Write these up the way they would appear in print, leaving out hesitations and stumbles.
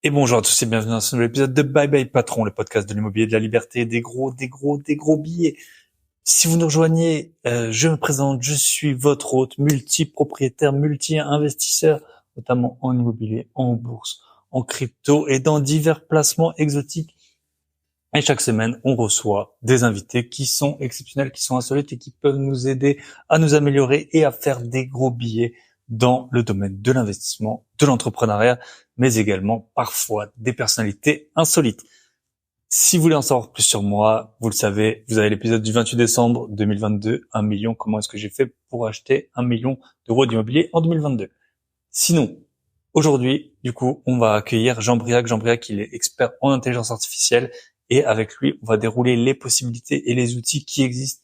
Et bonjour à tous et bienvenue dans ce nouvel épisode de Bye Bye Patron, le podcast de l'immobilier, de la liberté, des gros billets. Si vous nous rejoignez, je me présente, je suis votre hôte, multi-propriétaire, multi-investisseur, notamment en immobilier, en bourse, en crypto et dans divers placements exotiques. Et chaque semaine, on reçoit des invités qui sont exceptionnels, qui sont insolites et qui peuvent nous aider à nous améliorer et à faire des gros billets dans le domaine de l'investissement, de l'entrepreneuriat, mais également parfois des personnalités insolites. Si vous voulez en savoir plus sur moi, vous le savez, vous avez l'épisode du 28 décembre 2022, 1 million, comment est-ce que j'ai fait pour acheter 1 million d'euros d'immobilier en 2022. Sinon, aujourd'hui, du coup, on va accueillir Jean Briac. Jean Briac, il est expert en intelligence artificielle et avec lui, on va dérouler les possibilités et les outils qui existent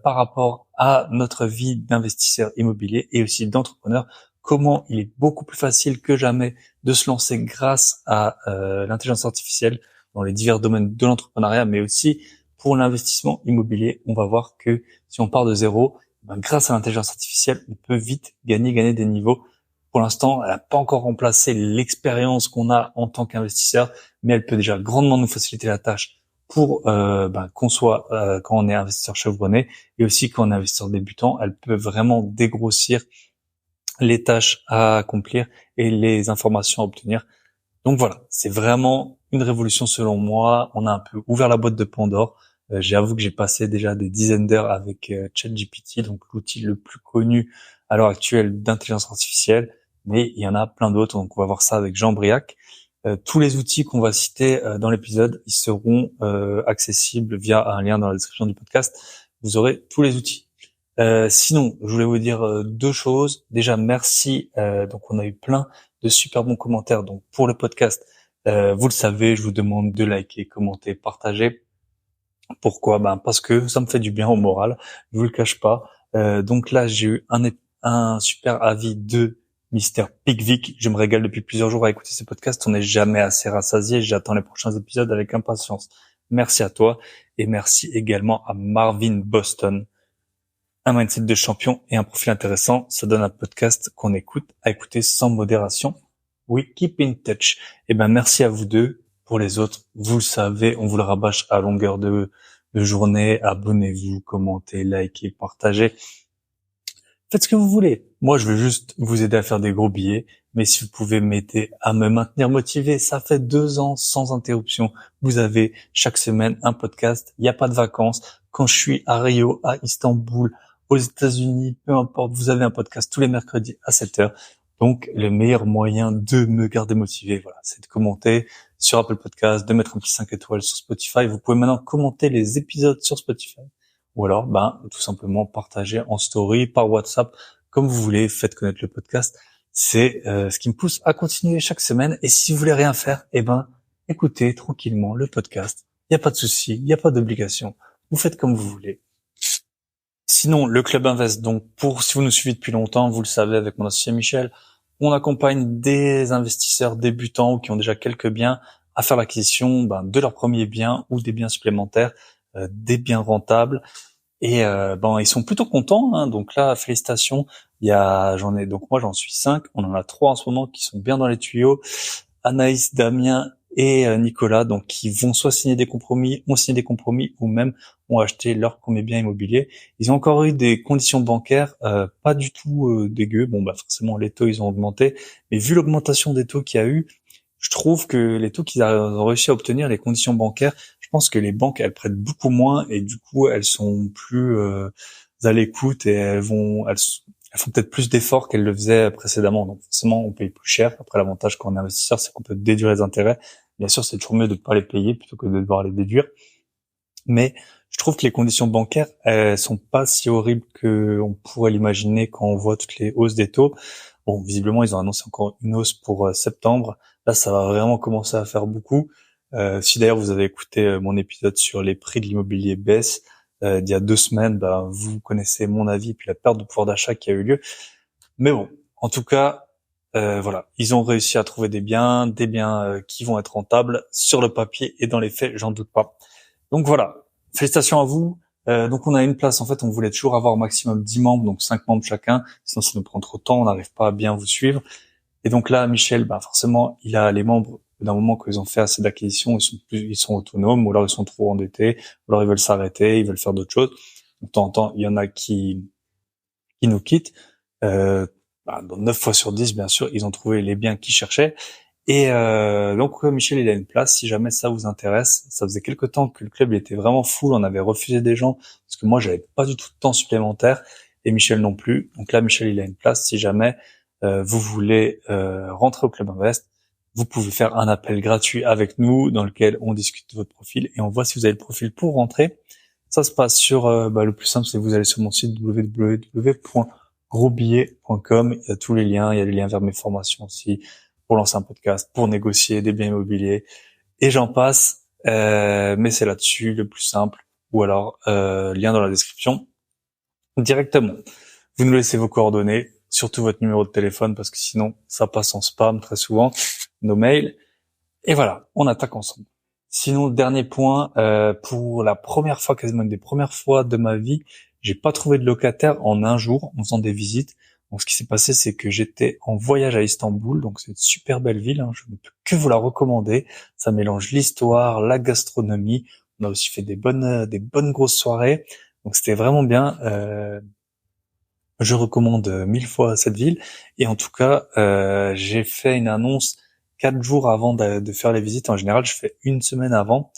par rapport à notre vie d'investisseur immobilier et aussi d'entrepreneur. Comment il est beaucoup plus facile que jamais de se lancer grâce à l'intelligence artificielle dans les divers domaines de l'entrepreneuriat, mais aussi pour l'investissement immobilier. On va voir que si on part de zéro, grâce à l'intelligence artificielle, on peut vite gagner des niveaux. Pour l'instant, elle n'a pas encore remplacé l'expérience qu'on a en tant qu'investisseur, mais elle peut déjà grandement nous faciliter la tâche pour qu'on soit quand on est investisseur chevronné et aussi quand on est investisseur débutant. Elle peut vraiment dégrossir les tâches à accomplir et les informations à obtenir. Donc voilà, c'est vraiment une révolution selon moi. On a un peu ouvert la boîte de Pandore. J'avoue que j'ai passé déjà des dizaines d'heures avec ChatGPT, donc l'outil le plus connu à l'heure actuelle d'intelligence artificielle, mais il y en a plein d'autres, donc on va voir ça avec Jean Briac. Tous les outils qu'on va citer dans l'épisode, ils seront accessibles via un lien dans la description du podcast. Vous aurez tous les outils. Sinon, je voulais vous dire deux choses. Déjà, merci. Donc, on a eu plein de super bons commentaires. Donc, pour le podcast, vous le savez, je vous demande de liker, commenter, partager. Pourquoi? Parce que ça me fait du bien au moral. Je vous le cache pas. Donc là, j'ai eu un super avis de Mister Picvic. Je me régale depuis plusieurs jours à écouter ces podcasts. On n'est jamais assez rassasié. J'attends les prochains épisodes avec impatience. Merci à toi et merci également à Marvin Boston. Un mindset de champion et un profil intéressant, ça donne un podcast qu'on écoute à écouter sans modération. We keep in touch. Merci à vous deux. Pour les autres, vous le savez, on vous le rabâche à longueur de journée. Abonnez-vous, commentez, likez, partagez. Faites ce que vous voulez. Moi, je veux juste vous aider à faire des gros billets. Mais si vous pouvez m'aider à me maintenir motivé, ça fait 2 ans sans interruption. Vous avez chaque semaine un podcast. Il n'y a pas de vacances. Quand je suis à Rio, à Istanbul, aux États-Unis, peu importe, vous avez un podcast tous les mercredis à 7h. Donc, le meilleur moyen de me garder motivé, voilà, c'est de commenter sur Apple Podcast, de mettre un petit 5 étoiles sur Spotify. Vous pouvez maintenant commenter les épisodes sur Spotify. Ou alors, tout simplement partager en story, par WhatsApp, comme vous voulez, faites connaître le podcast. C'est ce qui me pousse à continuer chaque semaine. Et si vous voulez rien faire, écoutez tranquillement le podcast. Il n'y a pas de souci, il n'y a pas d'obligation. Vous faites comme vous voulez. Sinon, le Club Invest, donc si vous nous suivez depuis longtemps, vous le savez avec mon associé Michel, on accompagne des investisseurs débutants ou qui ont déjà quelques biens à faire l'acquisition de leur premier bien ou des biens supplémentaires, des biens rentables. Et ils sont plutôt contents, hein. Donc là, félicitations. Moi j'en suis 5, on en a 3 en ce moment qui sont bien dans les tuyaux. Anaïs, Damien et Nicolas, donc qui vont soit signer des compromis, ont signé des compromis ou même ont acheté leur premier bien immobilier. Ils ont encore eu des conditions bancaires pas du tout dégueu. Forcément les taux ils ont augmenté, mais vu l'augmentation des taux qu'il y a eu, je trouve que les taux qu'ils ont réussi à obtenir, les conditions bancaires, je pense que les banques elles prêtent beaucoup moins et du coup elles sont plus à l'écoute et elles font peut-être plus d'efforts qu'elles le faisaient précédemment. Donc forcément, on paye plus cher. Après, l'avantage quand on est investisseur, c'est qu'on peut déduire les intérêts. Bien sûr, c'est toujours mieux de ne pas les payer plutôt que de devoir les déduire. Mais je trouve que les conditions bancaires, elles sont pas si horribles qu'on pourrait l'imaginer quand on voit toutes les hausses des taux. Bon, visiblement, ils ont annoncé encore une hausse pour septembre. Là, ça va vraiment commencer à faire beaucoup. Si d'ailleurs vous avez écouté mon épisode sur les prix de l'immobilier baisse, d'il y a 2 semaines, vous connaissez mon avis puis la perte de pouvoir d'achat qui a eu lieu. Mais bon, en tout cas, voilà, ils ont réussi à trouver des biens qui vont être rentables sur le papier et dans les faits, j'en doute pas. Donc voilà, félicitations à vous. Donc on a une place, en fait, on voulait toujours avoir au maximum 10 membres, donc 5 membres chacun, sinon ça nous prend trop de temps, on n'arrive pas à bien vous suivre. Et donc là, Michel, forcément, il a les membres D'un moment qu'ils ont fait assez d'acquisitions, ils sont autonomes, ou alors ils sont trop endettés, ou alors ils veulent s'arrêter, ils veulent faire d'autres choses. De temps en temps, il y en a qui nous quittent. Dans 9 fois sur 10, bien sûr, ils ont trouvé les biens qu'ils cherchaient. Et donc Michel, il a une place si jamais ça vous intéresse. Ça faisait quelque temps que le club il était vraiment full, on avait refusé des gens parce que moi j'avais pas du tout de temps supplémentaire et Michel non plus. Donc là Michel il a une place si jamais vous voulez rentrer au Club Invest, vous pouvez faire un appel gratuit avec nous dans lequel on discute de votre profil et on voit si vous avez le profil pour rentrer. Ça se passe sur le plus simple c'est que vous allez sur mon site www.grosbillet.com, il y a tous les liens, il y a les liens vers mes formations aussi pour lancer un podcast, pour négocier des biens immobiliers, et j'en passe. Mais c'est là-dessus le plus simple, ou alors lien dans la description directement. Vous nous laissez vos coordonnées, surtout votre numéro de téléphone, parce que sinon ça passe en spam très souvent, nos mails. Et voilà, on attaque ensemble. Sinon, dernier point, pour la première fois, quasiment une des premières fois de ma vie, j'ai pas trouvé de locataire en un jour en faisant des visites. Donc, ce qui s'est passé, c'est que j'étais en voyage à Istanbul, donc c'est une super belle ville, hein, je ne peux que vous la recommander. Ça mélange l'histoire, la gastronomie. On a aussi fait des bonnes grosses soirées. Donc, c'était vraiment bien. Je recommande 1000 fois cette ville. Et en tout cas, j'ai fait une annonce 4 jours avant de faire les visites. En général, je fais une semaine avant.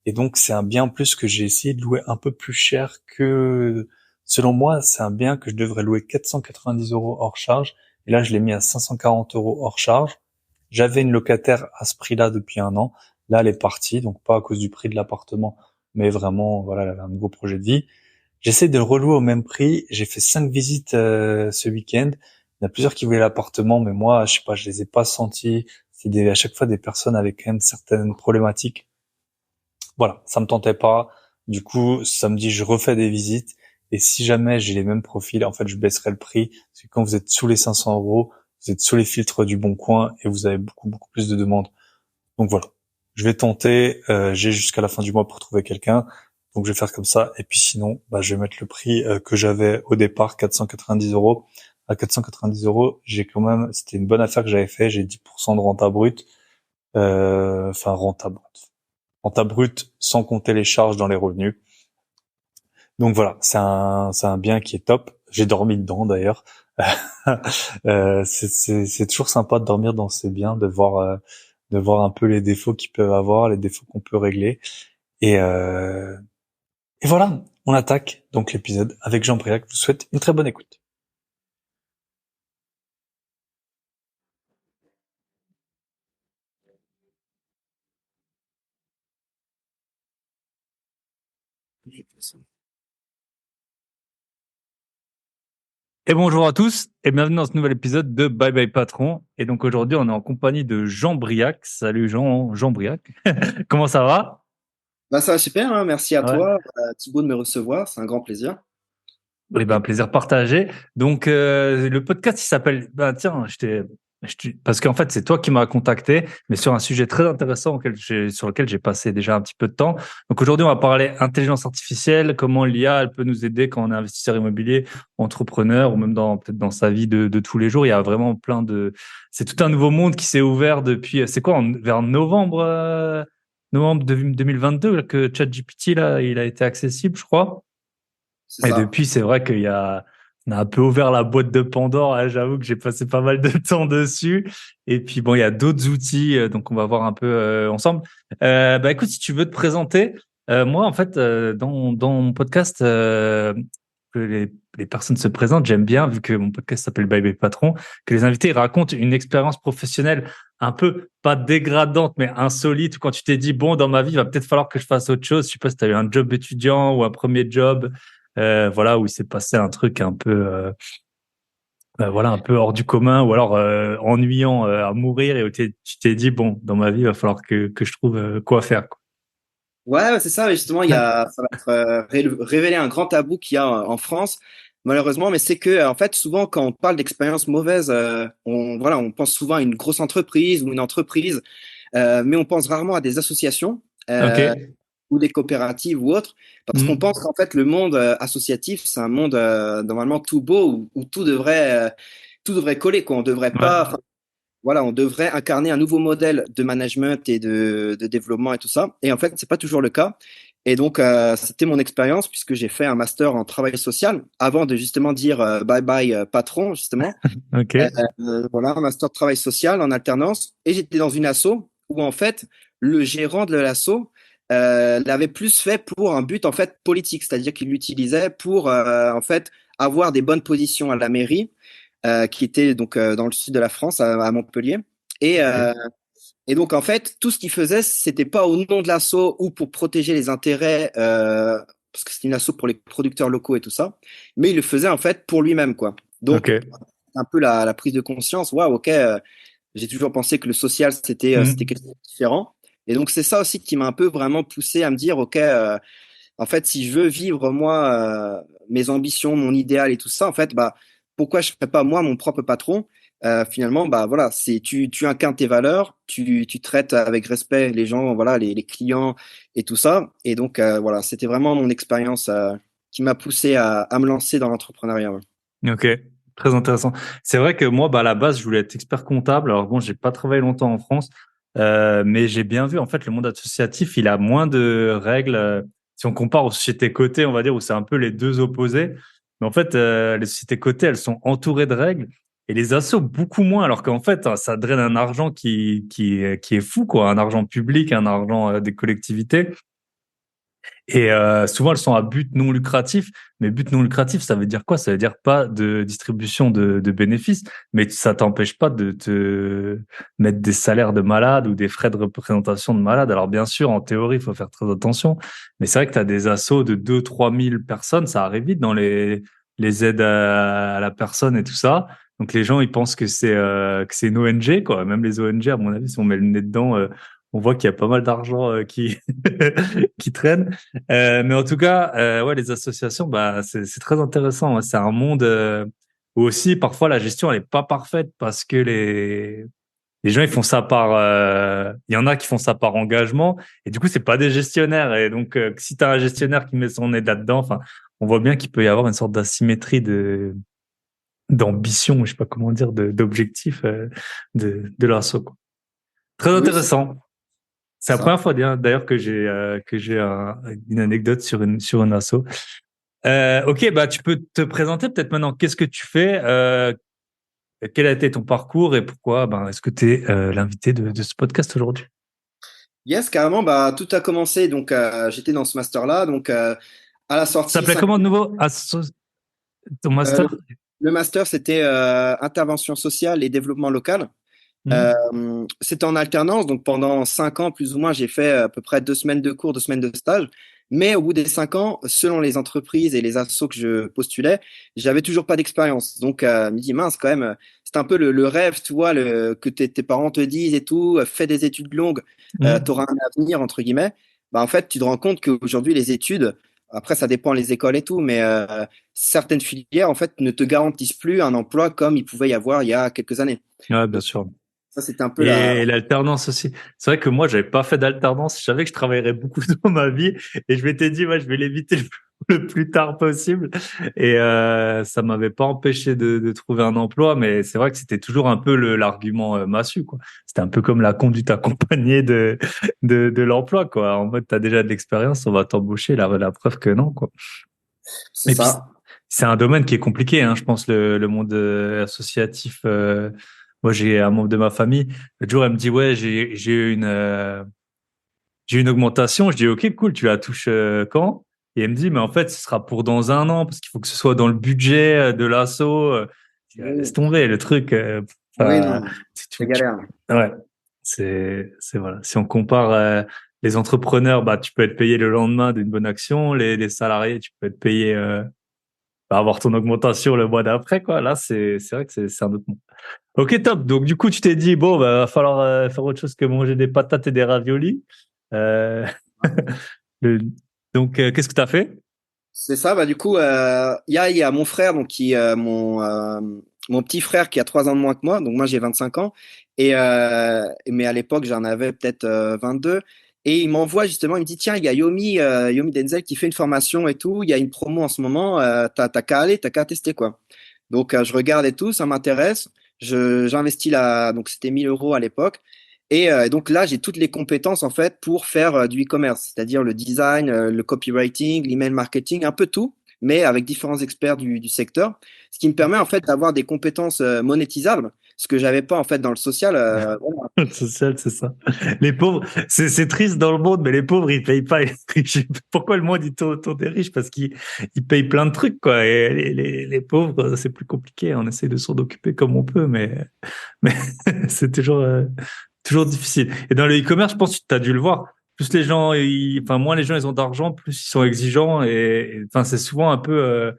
Et donc, c'est un bien en plus que j'ai essayé de louer un peu plus cher que, selon moi, c'est un bien que je devrais louer 490 € hors charge. Et là, je l'ai mis à 540 € hors charge. J'avais une locataire à ce prix-là depuis un an. Là, elle est partie. Donc, pas à cause du prix de l'appartement, mais vraiment, voilà, elle avait un nouveau projet de vie. J'essaie de le relouer au même prix. J'ai fait 5 visites ce week-end. Il y en a plusieurs qui voulaient l'appartement, mais moi, je sais pas, je les ai pas sentis. À chaque fois des personnes avec quand même certaines problématiques. Voilà, ça me tentait pas. Du coup, samedi, je refais des visites. Et si jamais j'ai les mêmes profils, en fait, je baisserai le prix. Parce que quand vous êtes sous les 500 €, vous êtes sous les filtres du Bon Coin et vous avez beaucoup plus de demandes. Donc voilà, je vais tenter. J'ai jusqu'à la fin du mois pour trouver quelqu'un. Donc je vais faire comme ça. Et puis sinon, je vais mettre le prix que j'avais au départ, 490 €. À 490 €, j'ai quand même, c'était une bonne affaire que j'avais fait. J'ai 10% de renta brute. Enfin, renta brute sans compter les charges dans les revenus. Donc voilà, c'est un bien qui est top. J'ai dormi dedans d'ailleurs. C'est toujours sympa de dormir dans ces biens, de voir un peu les défauts qu'ils peuvent avoir, les défauts qu'on peut régler. Et, euh, et voilà, on attaque donc l'épisode avec Jean-Briac. Je vous souhaite une très bonne écoute. Et bonjour à tous et bienvenue dans ce nouvel épisode de Bye Bye Patron. Et donc aujourd'hui, on est en compagnie de Jean Briac. Salut Jean Briac. Comment ça va? Ça va super, hein. Merci à Ouais. toi, Thibaut, de me recevoir. C'est un grand plaisir. Eh ben, plaisir partagé. Donc, le podcast, il s'appelle, tiens, parce qu'en fait, c'est toi qui m'as contacté, mais sur un sujet très intéressant sur lequel j'ai passé déjà un petit peu de temps. Donc, aujourd'hui, on va parler intelligence artificielle, comment l'IA, elle peut nous aider quand on est investisseur immobilier, entrepreneur, ou même peut-être dans sa vie de tous les jours. Il y a vraiment c'est tout un nouveau monde qui s'est ouvert depuis, c'est quoi, vers novembre 2022 là, que ChatGPT, là, il a été accessible, je crois. C'est Et ça. depuis, c'est vrai on a un peu ouvert la boîte de Pandore, hein. J'avoue que j'ai passé pas mal de temps dessus. Et puis bon, il y a d'autres outils, donc on va voir un peu ensemble. Écoute, si tu veux te présenter, moi en fait, dans mon podcast, que les personnes se présentent, j'aime bien, vu que mon podcast s'appelle Bye Bye Patron, que les invités racontent une expérience professionnelle un peu pas dégradante, mais insolite, quand tu t'es dit, bon, dans ma vie, il va peut-être falloir que je fasse autre chose. Je sais pas si tu as eu un job étudiant ou un premier job, voilà, où il s'est passé un truc un peu, voilà, un peu hors du commun, ou alors ennuyant à mourir, et où tu t'es dit, bon, dans ma vie, il va falloir que je trouve quoi faire, quoi. Ouais, c'est ça. Justement, ça va être révéler un grand tabou qu'il y a en France, malheureusement. Mais c'est que, en fait, souvent, quand on parle d'expérience mauvaise, on pense souvent à une grosse entreprise ou une entreprise, mais on pense rarement à des associations Ok. ou des coopératives ou autres, parce qu'on Hmm. pense qu'en fait, le monde associatif, c'est un monde normalement tout beau où tout devrait coller, quoi. On devrait pas. Ouais. voilà, on devrait incarner un nouveau modèle de management et de développement et tout ça. Et en fait, c'est pas toujours le cas. Et donc, c'était mon expérience puisque j'ai fait un master en travail social avant de justement dire bye bye patron, justement. Euh, Ok, voilà, un master de travail social en alternance. Et j'étais dans une asso où en fait, le gérant de l'asso l'avait plus fait pour un but en fait politique, c'est-à-dire qu'il l'utilisait pour en fait avoir des bonnes positions à la mairie, qui était donc dans le sud de la France, à Montpellier. Et, ok, euh, et donc en fait, tout ce qu'il faisait, c'était pas au nom de l'asso ou pour protéger les intérêts, parce que c'était une asso pour les producteurs locaux et tout ça, mais il le faisait en fait pour lui-même, quoi. ok. Donc un peu la prise de conscience. Waouh, ok, j'ai toujours pensé que le social, c'était Hmm. quelque chose de différent. Et donc, c'est ça aussi qui m'a un peu vraiment poussé à me dire, ok, en fait, si je veux vivre, moi, mes ambitions, mon idéal et tout ça, en fait, bah, pourquoi je ne serais pas moi mon propre patron? Finalement, bah, voilà, tu incarnes tes valeurs, tu traites avec respect les gens, voilà, les clients et tout ça. Et donc, voilà, c'était vraiment mon expérience, qui m'a poussé à me lancer dans l'entrepreneuriat. Ouais. Ok, très intéressant. C'est vrai que moi, bah, à la base, je voulais être expert comptable. Alors bon, j'ai pas travaillé longtemps en France, mais j'ai bien vu, en fait, le monde associatif, il a moins de règles. Si on compare aux sociétés cotées, on va dire, où c'est un peu les deux opposés. Mais en fait, les sociétés cotées, elles sont entourées de règles et les assos, beaucoup moins. Alors qu'en fait, ça draine un argent qui est fou, quoi. Un argent public, un argent des collectivités. Et souvent, elles sont à but non lucratif. Mais but non lucratif, ça veut dire quoi? Ça veut dire pas de distribution de bénéfices, mais ça t'empêche pas de te mettre des salaires de malade ou des frais de représentation de malade. Alors bien sûr, en théorie, il faut faire très attention. Mais c'est vrai que tu as des assos de 2 000 à 3 000 personnes. Ça arrive vite dans les aides à la personne et tout ça. Donc les gens, ils pensent que c'est une ONG, quoi. Même les ONG, à mon avis, si on met le nez dedans, on voit qu'il y a pas mal d'argent qui qui traîne. Mais en tout cas, ouais, les associations, bah, c'est très intéressant. Ouais. C'est un monde où aussi parfois la gestion elle est pas parfaite parce que les gens ils font ça par, il y en a qui font ça par engagement et du coup c'est pas des gestionnaires. Et donc si tu as un gestionnaire qui met son nez là-dedans, enfin, on voit bien qu'il peut y avoir une sorte d'asymétrie de d'ambition, je sais pas comment dire, d'objectif de l'asso, quoi. Très Oui, intéressant. C'est la ça. première fois d'ailleurs que j'ai une anecdote sur une asso. Ok, bah tu peux te présenter peut-être maintenant. Qu'est-ce que tu fais? Quel a été ton parcours et pourquoi? Ben, est-ce que tu es l'invité de ce podcast aujourd'hui? Yes, carrément, bah, tout a commencé. Donc, j'étais dans ce master-là. Donc, à la Ça sortie, s'appelait comment de nouveau? Ton euh, le, master? le master, c'était intervention sociale et développement local. Hmm. C'était en alternance, donc pendant 5 ans, plus ou moins, j'ai fait à peu près 2 semaines de cours, 2 semaines de stage. Mais au bout des 5 ans, selon les entreprises et les assos que je postulais, j'avais toujours pas d'expérience. Donc, je me dis, mince, quand même, c'est un peu le rêve, tu vois, que tes parents te disent et tout, fais des études longues, tu Hmm. auras un avenir, entre guillemets. Bah, en fait, tu te rends compte qu'aujourd'hui, les études, après, ça dépend les écoles et tout, mais certaines filières, en fait, ne te garantissent plus un emploi comme il pouvait y avoir il y a quelques années. Ouais, bien sûr. Ça, c'était un peu la. Et l'alternance aussi. C'est vrai que moi, j'avais pas fait d'alternance. Je savais que je travaillerais beaucoup dans ma vie et je m'étais dit, ouais, je vais l'éviter le plus tard possible. Et ça m'avait pas empêché de trouver un emploi, mais c'est vrai que c'était toujours un peu l'argument massu, quoi. C'était un peu comme la conduite accompagnée de l'emploi, quoi. En mode, t'as déjà de l'expérience, on va t'embaucher. La preuve que non, quoi. C'est Et puis, ça. c'est un domaine qui est compliqué, hein, je pense, le monde associatif. Moi, j'ai un membre de ma famille. Le jour, elle me dit, ouais, j'ai une augmentation. Je dis, OK, cool, tu la touches quand? Et elle me dit, mais en fait, ce sera pour dans un an parce qu'il faut que ce soit dans le budget de l'asso. Je dis, ah, laisse Oui, tomber le truc. oui, Enfin, non, c'est tu- tu- galère. ouais, voilà. Si on compare les entrepreneurs, bah, tu peux être payé le lendemain d'une bonne action. Les salariés, tu peux être payé avoir ton augmentation le mois d'après, quoi. Là, c'est vrai que c'est un autre monde. Ok, top. Donc, du coup, tu t'es dit, bon, bah, va falloir faire autre chose que manger des patates et des raviolis. Euh, le- donc, qu'est-ce que tu as fait? C'est ça, bah du coup, il y a mon frère, donc mon petit frère qui a 3 ans de moins que moi, donc moi j'ai 25 ans, mais à l'époque j'en avais peut-être 22, et il m'envoie justement, il me dit, tiens, il y a Yomi Denzel qui fait une formation et tout, il y a une promo en ce moment, t'as qu'à aller, t'as qu'à tester quoi. Donc je regarde et tout, ça m'intéresse, j'investis donc c'était 1 000 euros à l'époque. Et donc là, j'ai toutes les compétences en fait pour faire du e-commerce, c'est-à-dire le design, le copywriting, l'email marketing, un peu tout, mais avec différents experts du secteur, ce qui me permet en fait d'avoir des compétences monétisables, ce que j'avais pas en fait dans le social. Voilà. Le social, c'est ça. Les pauvres, c'est triste dans le monde, mais les pauvres, ils payent pas. Pourquoi le monde il tourne autour des riches? Parce qu'ils payent plein de trucs, quoi. Et les pauvres, c'est plus compliqué. On essaie de s'en occuper comme on peut, mais c'est toujours difficile. Et dans le e-commerce, je pense que tu as dû le voir. Plus les gens, enfin, moins les gens ils ont d'argent, plus ils sont exigeants. Enfin, c'est souvent un peu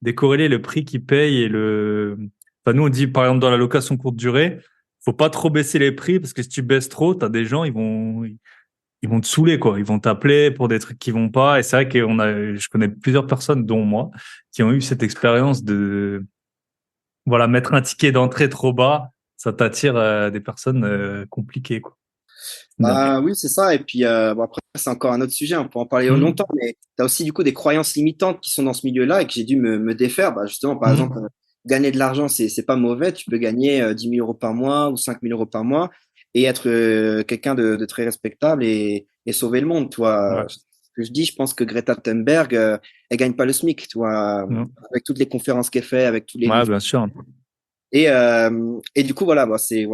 décorrélé le prix qu'ils payent et le. Enfin, nous on dit par exemple dans la location courte durée, faut pas trop baisser les prix parce que si tu baisses trop, t'as des gens ils vont te saouler quoi. Ils vont t'appeler pour des trucs qui vont pas. Et c'est vrai je connais plusieurs personnes dont moi qui ont eu cette expérience de voilà mettre un ticket d'entrée trop bas, ça t'attire des personnes compliquées quoi. Donc, Bah oui, c'est ça. Et puis bon, après, c'est encore un autre sujet, on peut en parler hum, longtemps, mais tu as aussi du coup des croyances limitantes qui sont dans ce milieu-là et que j'ai dû me défaire. Bah, justement, par exemple, hum, gagner de l'argent, c'est pas mauvais. Tu peux gagner 10 000 euros par mois ou 5 000 euros par mois et être quelqu'un de très respectable et sauver le monde. Toi, ouais, ce que je dis, je pense que Greta Thunberg, elle gagne pas le SMIC, tu vois, avec toutes les conférences qu'elle fait, avec tous les ouais, livres. bien sûr. Et du coup, voilà, bah, c'est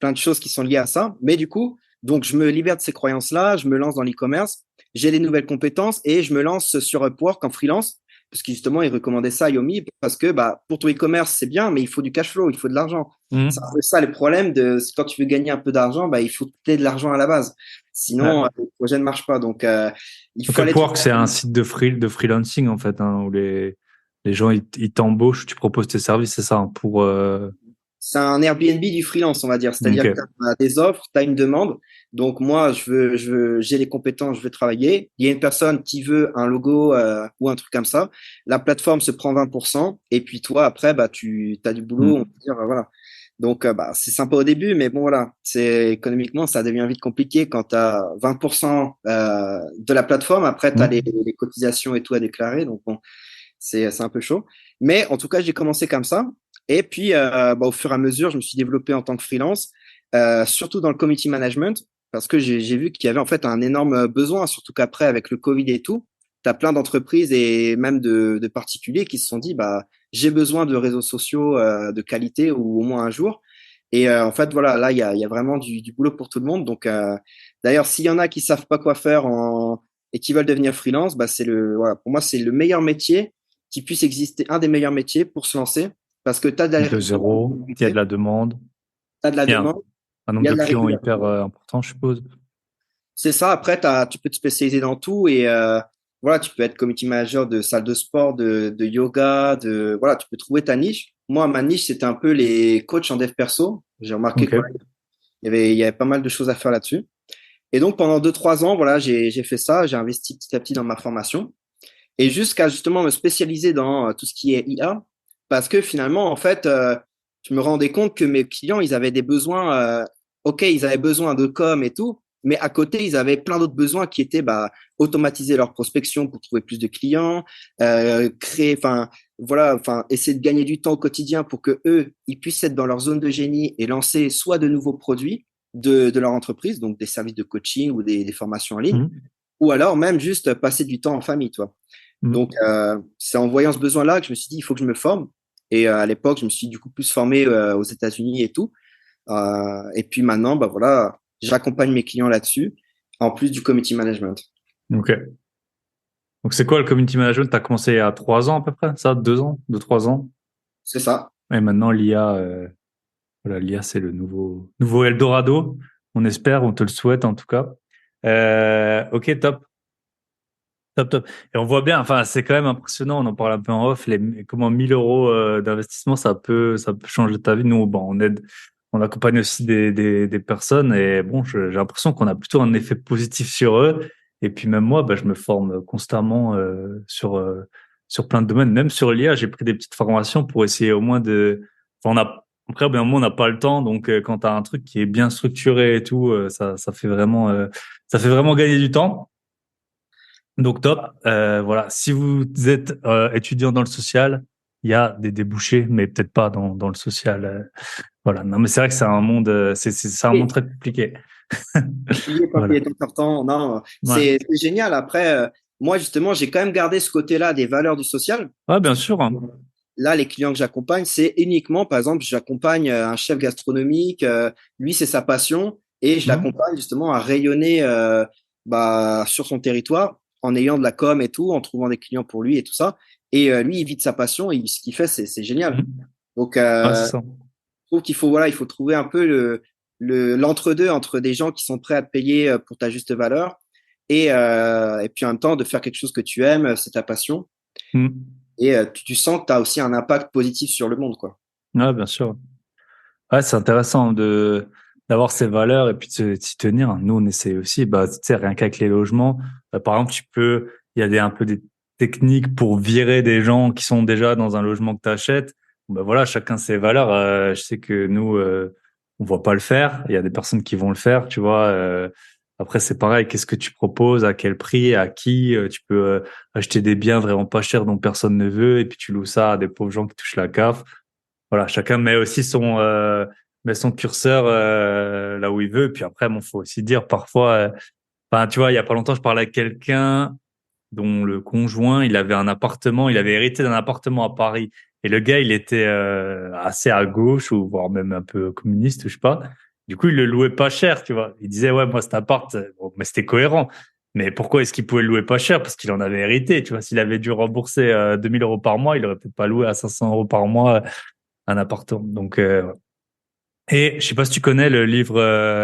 plein de choses qui sont liées à ça. Mais du coup, donc je me libère de ces croyances-là, je me lance dans l'e-commerce, j'ai des nouvelles compétences et je me lance sur Upwork en freelance. Parce que justement, ils recommandaient ça à Yomi parce que bah, pour ton e-commerce, c'est bien, mais il faut du cash flow, il faut de l'argent. C'est un Hum, peu ça le problème quand tu veux gagner un peu d'argent, bah, il faut que tu aies de l'argent à la base. Sinon, ouais. le projet ne marche pas. Donc, il Donc faut aller Upwork, c'est un site de freelancing en fait, hein, où les gens ils t'embauchent, tu proposes tes services, c'est ça, hein, pour C'est un Airbnb du freelance, on va dire. C'est-à-dire que ok. tu as des offres, tu as une demande. Donc, moi, j'ai les compétences, je veux travailler. Il y a une personne qui veut un logo ou un truc comme ça. La plateforme se prend 20%. Et puis, toi, après, bah, tu as du boulot, on Hum, va dire, voilà. Donc, bah, c'est sympa au début, mais bon, voilà. Économiquement, ça devient vite compliqué quand tu as 20% de la plateforme. Après, tu as hum, les cotisations et tout à déclarer. Donc, bon, c'est un peu chaud. Mais en tout cas, j'ai commencé comme ça. Et puis, bah, au fur et à mesure, je me suis développé en tant que freelance, surtout dans le community management, parce que j'ai vu qu'il y avait en fait un énorme besoin, surtout qu'après, avec le Covid et tout, tu as plein d'entreprises et même de particuliers qui se sont dit, bah, j'ai besoin de réseaux sociaux de qualité ou au moins un jour. Et en fait, voilà, là, il y a vraiment du boulot pour tout le monde. Donc, d'ailleurs, s'il y en a qui savent pas quoi faire et qui veulent devenir freelance, bah, voilà, pour moi, c'est le meilleur métier qui puisse exister, un des meilleurs métiers pour se lancer, parce que tu as de la de zéro, il y a de régularité, la demande, tu as de la il y a demande, un il nombre y a de de la clients régularité. hyper important, je suppose. C'est ça, après, tu peux te spécialiser dans tout et voilà, tu peux être community manager de salle de sport, de yoga, voilà, tu peux trouver ta niche. Moi, ma niche, c'était un peu les coachs en dev perso. J'ai remarqué Ok. il y avait pas mal de choses à faire là-dessus. Et donc, pendant 2, 3 ans, voilà, j'ai fait ça, j'ai investi petit à petit dans ma formation. Et jusqu'à justement me spécialiser dans tout ce qui est IA, parce que finalement, en fait, je me rendais compte que mes clients, ils avaient des besoins, ok, ils avaient besoin de com et tout, mais à côté, ils avaient plein d'autres besoins qui étaient bah, automatiser leur prospection pour trouver plus de clients, créer, enfin, voilà, enfin, essayer de gagner du temps au quotidien pour que eux, ils puissent être dans leur zone de génie et lancer soit de nouveaux produits de leur entreprise, donc des services de coaching ou des formations en ligne, Hum, ou alors même juste passer du temps en famille, toi. hum. Donc, c'est en voyant ce besoin-là que je me suis dit, il faut que je me forme. Et à l'époque, je me suis du coup plus formé aux États-Unis et tout. Et puis maintenant, bah voilà, j'accompagne mes clients là-dessus, en plus du community management. Ok. Donc c'est quoi le community management? T'as commencé il y a 3 ans à peu près, ça, 2 ans, 2, 3 ans. C'est ça. Et maintenant l'IA, voilà, l'IA c'est le nouveau Eldorado. On espère, on te le souhaite en tout cas. Ok, top. Top, top. Et on voit bien, enfin, c'est quand même impressionnant, on en parle un peu en off, comment 1 000 euros d'investissement, ça peut changer ta vie. Nous, bon, on accompagne aussi des personnes et bon, j'ai l'impression qu'on a plutôt un effet positif sur eux. Et puis même moi, bah, je me forme constamment sur plein de domaines, même sur l'IA, j'ai pris des petites formations pour essayer au moins enfin, après, ben, moi, on n'a pas le temps, donc quand tu as un truc qui est bien structuré et tout, ça fait vraiment gagner du temps. Donc top. Voilà. Si vous êtes étudiant dans le social, il y a des débouchés, mais peut-être pas dans le social. Voilà. Non, mais c'est vrai que c'est un monde, c'est un monde très compliqué. Quand il Voilà. est important. Non, Ouais. c'est génial. Après, moi, justement, j'ai quand même gardé ce côté-là des valeurs du social. Ouais, bien sûr, hein. Là, les clients que j'accompagne, c'est uniquement, par exemple, j'accompagne un chef gastronomique, lui, c'est sa passion, et je Mhm. l'accompagne justement à rayonner sur son territoire en ayant de la com et tout, en trouvant des clients pour lui et tout ça. Et lui, il vit de sa passion, et ce qu'il fait, c'est génial. Mhm. Donc, Ouais, c'est ça. je trouve qu'il faut, voilà, il faut trouver un peu l'entre-deux entre des gens qui sont prêts à te payer pour ta juste valeur et puis en même temps de faire quelque chose que tu aimes, c'est ta passion. Mhm. Et tu sens que tu as aussi un impact positif sur le monde, quoi. Ouais, bien sûr. Ouais, c'est intéressant d'avoir ces valeurs et puis de s'y tenir. Nous, on essaie aussi, bah, tu sais, rien qu'avec les logements. Par exemple, il y a un peu des techniques pour virer des gens qui sont déjà dans un logement que tu achètes. Bah voilà, chacun ses valeurs. Je sais que nous, on voit pas le faire. Il y a des personnes qui vont le faire, tu vois. Après, c'est pareil. Qu'est-ce que tu proposes? À quel prix? À qui? Tu peux acheter des biens vraiment pas chers dont personne ne veut et puis tu loues ça à des pauvres gens qui touchent la CAF. Voilà, chacun met aussi met son curseur là où il veut. Puis après, bon, faut aussi dire parfois. Enfin, tu vois, il y a pas longtemps, je parlais avec quelqu'un dont le conjoint, il avait un appartement, il avait hérité d'un appartement à Paris. Et le gars, il était assez à gauche ou voire même un peu communiste, je sais pas. Du coup, il le louait pas cher, tu vois. Il disait ouais, moi cet appart, bon, mais c'était cohérent. Mais pourquoi est-ce qu'il pouvait le louer pas cher? Parce qu'il en avait hérité, tu vois. S'il avait dû rembourser 2 000 € par mois, il aurait peut-être pas loué à 500 € par mois un appartement. Donc, et je sais pas si tu connais le livre,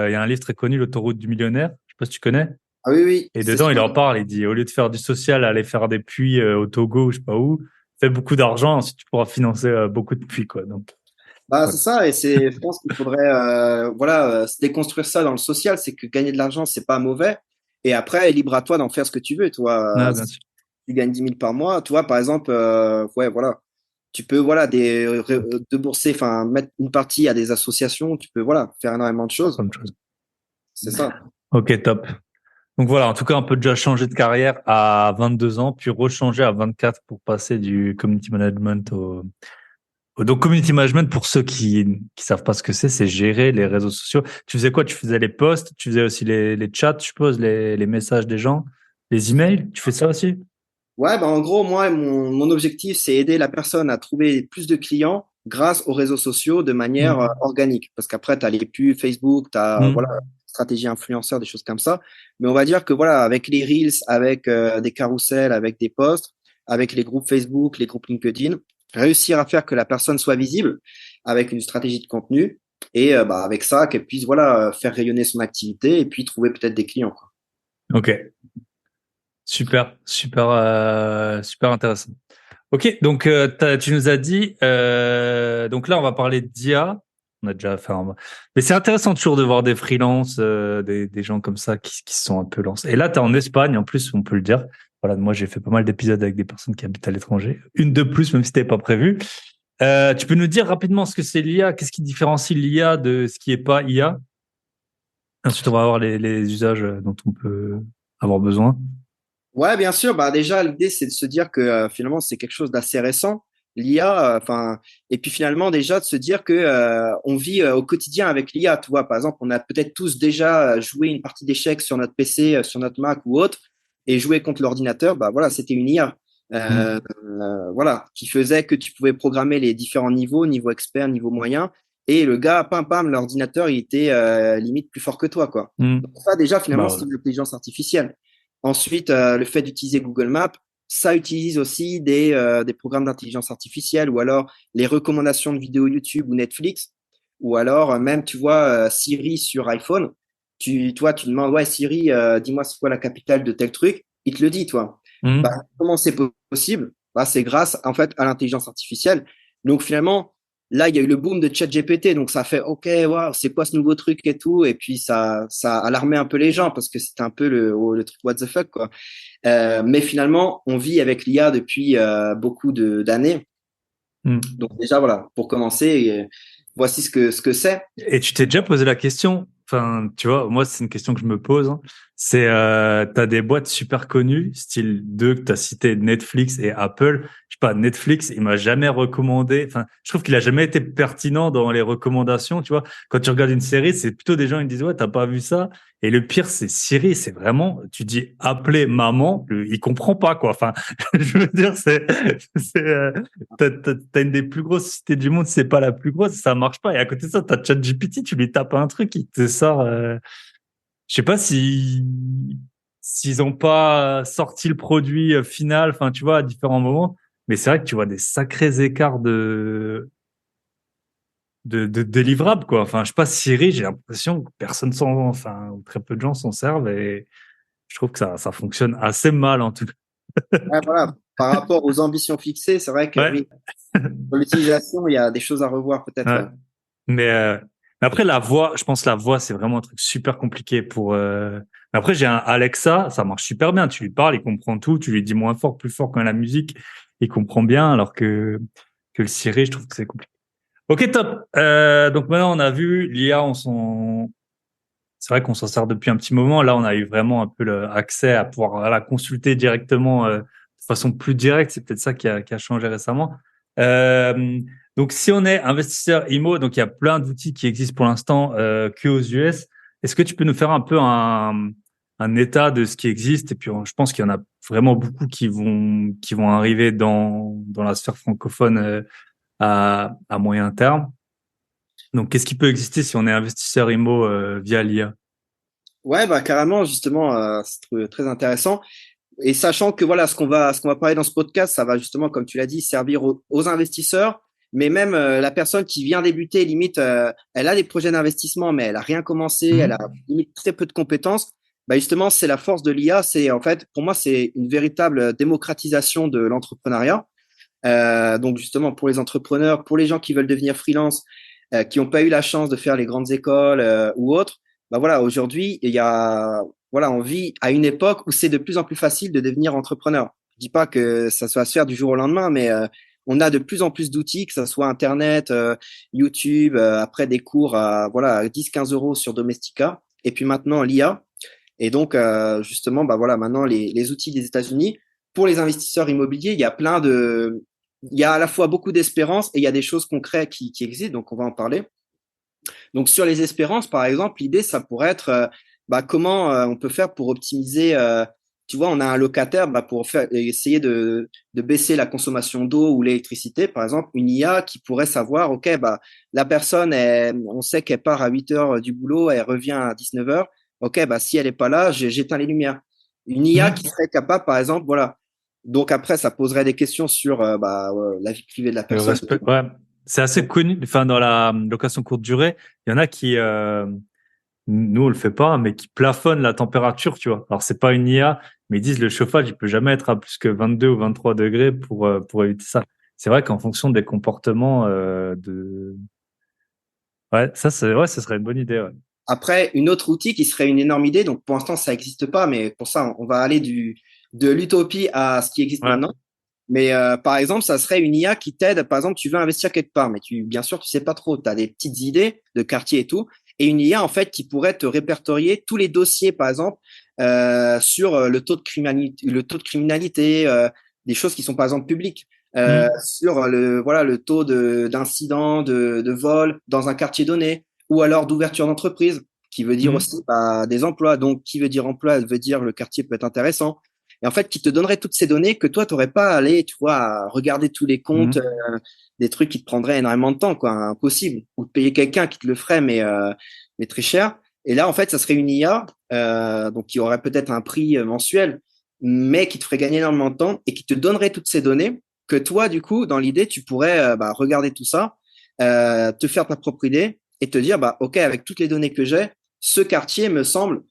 il y a un livre très connu, L'autoroute du millionnaire. Je sais pas si tu connais. Ah oui, oui, Et c'est dedans, il sûr. en parle. Il dit, au lieu de faire du social, aller faire des puits au Togo, ou je sais pas où, fais beaucoup d'argent, ensuite tu pourras financer beaucoup de puits, quoi. Donc, Bah, voilà. c'est ça, et je pense qu'il faudrait, se déconstruire ça dans le social, c'est que gagner de l'argent, c'est pas mauvais. Et après, libre à toi d'en faire ce que tu veux, toi. Ouais, bien Si sûr. tu gagnes 10 000 par mois, toi, par exemple, ouais, voilà. Tu peux, voilà, débourser, enfin, mettre une partie à des associations, tu peux, voilà, faire énormément de choses. Plein de choses. C'est ça. Ok, top. Donc voilà, en tout cas, on peut déjà changer de carrière à 22 ans, puis rechanger à 24 pour passer du community management donc, community management, pour ceux qui savent pas ce que c'est gérer les réseaux sociaux. Tu faisais quoi? Tu faisais les posts, tu faisais aussi les chats, je suppose, les messages des gens, les emails. Tu fais ça aussi? Ouais, bah, en gros, moi, mon objectif, c'est aider la personne à trouver plus de clients grâce aux réseaux sociaux de manière Hmm. organique. Parce qu'après, tu as les pubs Facebook, tu as voilà, Hmm. stratégie influenceur, des choses comme ça. Mais on va dire que voilà, avec les Reels, avec des carousels, avec des posts, avec les groupes Facebook, les groupes LinkedIn, réussir à faire que la personne soit visible avec une stratégie de contenu et avec ça, qu'elle puisse voilà, faire rayonner son activité et puis trouver peut-être des clients, quoi. Ok, super, super, super intéressant. Ok, donc tu nous as dit, donc là on va parler d'IA. On a déjà fait mais c'est intéressant toujours de voir des freelances, des gens comme ça qui se sont un peu lancés. Et là, tu es en Espagne, en plus, on peut le dire. Voilà, moi j'ai fait pas mal d'épisodes avec des personnes qui habitent à l'étranger. Une de plus, même si c'était pas prévu. Tu peux nous dire rapidement ce que c'est l'IA? Qu'est-ce qui différencie l'IA de ce qui est pas IA? Ensuite, on va voir les usages dont on peut avoir besoin. Ouais, bien sûr. Bah déjà, l'idée c'est de se dire que finalement c'est quelque chose d'assez récent, l'IA. Enfin, et puis finalement déjà de se dire que on vit au quotidien avec l'IA. Tu vois, par exemple, on a peut-être tous déjà joué une partie d'échecs sur notre PC, sur notre Mac ou autre, et joué contre l'ordinateur. Bah voilà, c'était une IA. Hmm. Voilà, qui faisait que tu pouvais programmer les différents niveaux, niveau expert, niveau moyen, et le gars, pam pam, l'ordinateur, il était limite plus fort que toi, quoi. Hmm. Donc ça déjà finalement Bah c'est ouais. une intelligence artificielle. Ensuite, le fait d'utiliser Google Maps, ça utilise aussi des programmes d'intelligence artificielle ou alors les recommandations de vidéos YouTube ou Netflix, ou alors même, tu vois, Siri sur iPhone. Toi, tu demandes, ouais, Siri, dis-moi c'est quoi la capitale de tel truc. Il te le dit, toi. Bah, Hmm. comment c'est possible? Bah, c'est grâce, en fait, à l'intelligence artificielle. Donc, finalement, là, il y a eu le boom de ChatGPT, donc ça fait OK, waouh, c'est quoi ce nouveau truc et tout, et puis ça a alarmé un peu les gens parce que c'était un peu le truc what the fuck quoi. Mais finalement, on vit avec l'IA depuis beaucoup d'années. Hmm. Donc déjà voilà, pour commencer, voici ce que c'est. Et tu t'es déjà posé la question, enfin, tu vois, moi, c'est une question que je me pose, hein. C'est, t'as des boîtes super connues, style 2 que t'as cité, Netflix et Apple. Je sais pas, Netflix, il m'a jamais recommandé, enfin, je trouve qu'il a jamais été pertinent dans les recommandations, tu vois. Quand tu regardes une série, c'est plutôt des gens qui disent, ouais, t'as pas vu ça. Et le pire, c'est Siri, c'est vraiment, tu dis, appeler maman, il comprend pas, quoi. Enfin, je veux dire, t'as une des plus grosses cités du monde, c'est pas la plus grosse, ça marche pas. Et à côté de ça, t'as ChatGPT, tu lui tapes un truc, il te sort, je sais pas s'ils ont pas sorti le produit final, enfin, tu vois, à différents moments. Mais c'est vrai que tu vois des sacrés écarts de délivrables, quoi. Enfin, je sais pas, Siri, j'ai l'impression que personne enfin, très peu de gens s'en servent et je trouve que ça fonctionne assez mal, en tout cas. Ouais, voilà. Par rapport aux ambitions fixées, c'est vrai que Ouais. oui, pour l'utilisation, il y a des choses à revoir peut-être. Ouais. Ouais. Mais après la voix, je pense que la voix c'est vraiment un truc super compliqué pour. Mais après j'ai un Alexa, ça marche super bien. Tu lui parles, il comprend tout. Tu lui dis moins fort, plus fort quand la musique, il comprend bien. Alors que le Siri, je trouve que c'est compliqué. Ok, top. Donc maintenant on a vu l'IA, c'est vrai qu'on s'en sert depuis un petit moment. Là on a eu vraiment un peu accès à pouvoir la consulter directement de façon plus directe. C'est peut-être ça qui a changé récemment. Euh, donc, si on est investisseur IMO, donc il y a plein d'outils qui existent pour l'instant que aux US. Est-ce que tu peux nous faire un peu un état de ce qui existe? Et puis, je pense qu'il y en a vraiment beaucoup qui vont arriver dans la sphère francophone à moyen terme. Donc, qu'est-ce qui peut exister si on est investisseur IMO via l'IA? Ouais, bah carrément, justement, très intéressant. Et sachant que voilà, ce qu'on va parler dans ce podcast, ça va justement, comme tu l'as dit, servir aux investisseurs, mais même la personne qui vient débuter, limite, elle a des projets d'investissement, mais elle a rien commencé, elle a Mhm. limite très peu de compétences. Bah justement, c'est la force de l'IA. C'est en fait, pour moi, c'est une véritable démocratisation de l'entrepreneuriat. Donc justement, pour les entrepreneurs, pour les gens qui veulent devenir freelance, qui n'ont pas eu la chance de faire les grandes écoles ou autres, bah voilà, aujourd'hui, il y a, voilà, on vit à une époque où c'est de plus en plus facile de devenir entrepreneur. Je dis pas que ça va se faire du jour au lendemain, mais on a de plus en plus d'outils, que ce soit Internet, YouTube, après des cours à voilà 10-15 € sur Domestika, et puis maintenant l'IA. Et donc justement, bah voilà, maintenant les outils des États-Unis pour les investisseurs immobiliers, il y a à la fois beaucoup d'espérance et il y a des choses concrètes qui existent, donc on va en parler. Donc sur les espérances, par exemple, l'idée, ça pourrait être bah, comment on peut faire pour optimiser, tu vois, on a un locataire bah, pour essayer de baisser la consommation d'eau ou l'électricité, par exemple, une IA qui pourrait savoir, OK, bah, la personne, on sait qu'elle part à 8 heures du boulot, elle revient à 19 heures. OK, bah, si elle est pas là, j'éteins les lumières. Une IA qui Mhm. serait capable, par exemple, voilà. Donc après, ça poserait des questions sur bah, la vie privée de la Le personne. respect, ouais. C'est assez connu. Enfin, dans la location courte durée, il y en a qui, nous, on le fait pas, mais qui plafonnent la température, tu vois. Alors, c'est pas une IA, mais ils disent le chauffage, il peut jamais être à plus que 22 ou 23 degrés pour éviter ça. C'est vrai qu'en fonction des comportements, ouais, ouais, ce serait une bonne idée, ouais. Après, une autre outil qui serait une énorme idée, donc pour l'instant ça n'existe pas, mais pour ça on va aller de l'utopie à ce qui existe Ouais. maintenant. Mais par exemple, ça serait une IA qui t'aide. Par exemple, tu veux investir quelque part, mais bien sûr, tu sais pas trop. Tu as des petites idées de quartier et tout, et une IA en fait qui pourrait te répertorier tous les dossiers, par exemple, sur le taux de criminalité, des choses qui sont par exemple publiques, Mhm. sur le taux d'incidents, de vol dans un quartier donné, ou alors d'ouverture d'entreprise, qui veut dire Mhm. aussi bah, des emplois. Donc, qui veut dire emploi, veut dire le quartier peut être intéressant. Et en fait, qui te donnerait toutes ces données que toi, tu n'aurais pas à aller, tu vois, à regarder tous les comptes, Mhm. des trucs qui te prendraient énormément de temps, quoi, impossible. Ou de payer quelqu'un qui te le ferait, mais très cher. Et là, en fait, ça serait une IA, donc qui aurait peut-être un prix mensuel, mais qui te ferait gagner énormément de temps et qui te donnerait toutes ces données que toi, du coup, dans l'idée, tu pourrais bah, regarder tout ça, te faire ta propre idée et te dire, bah, OK, avec toutes les données que j'ai, ce quartier me semble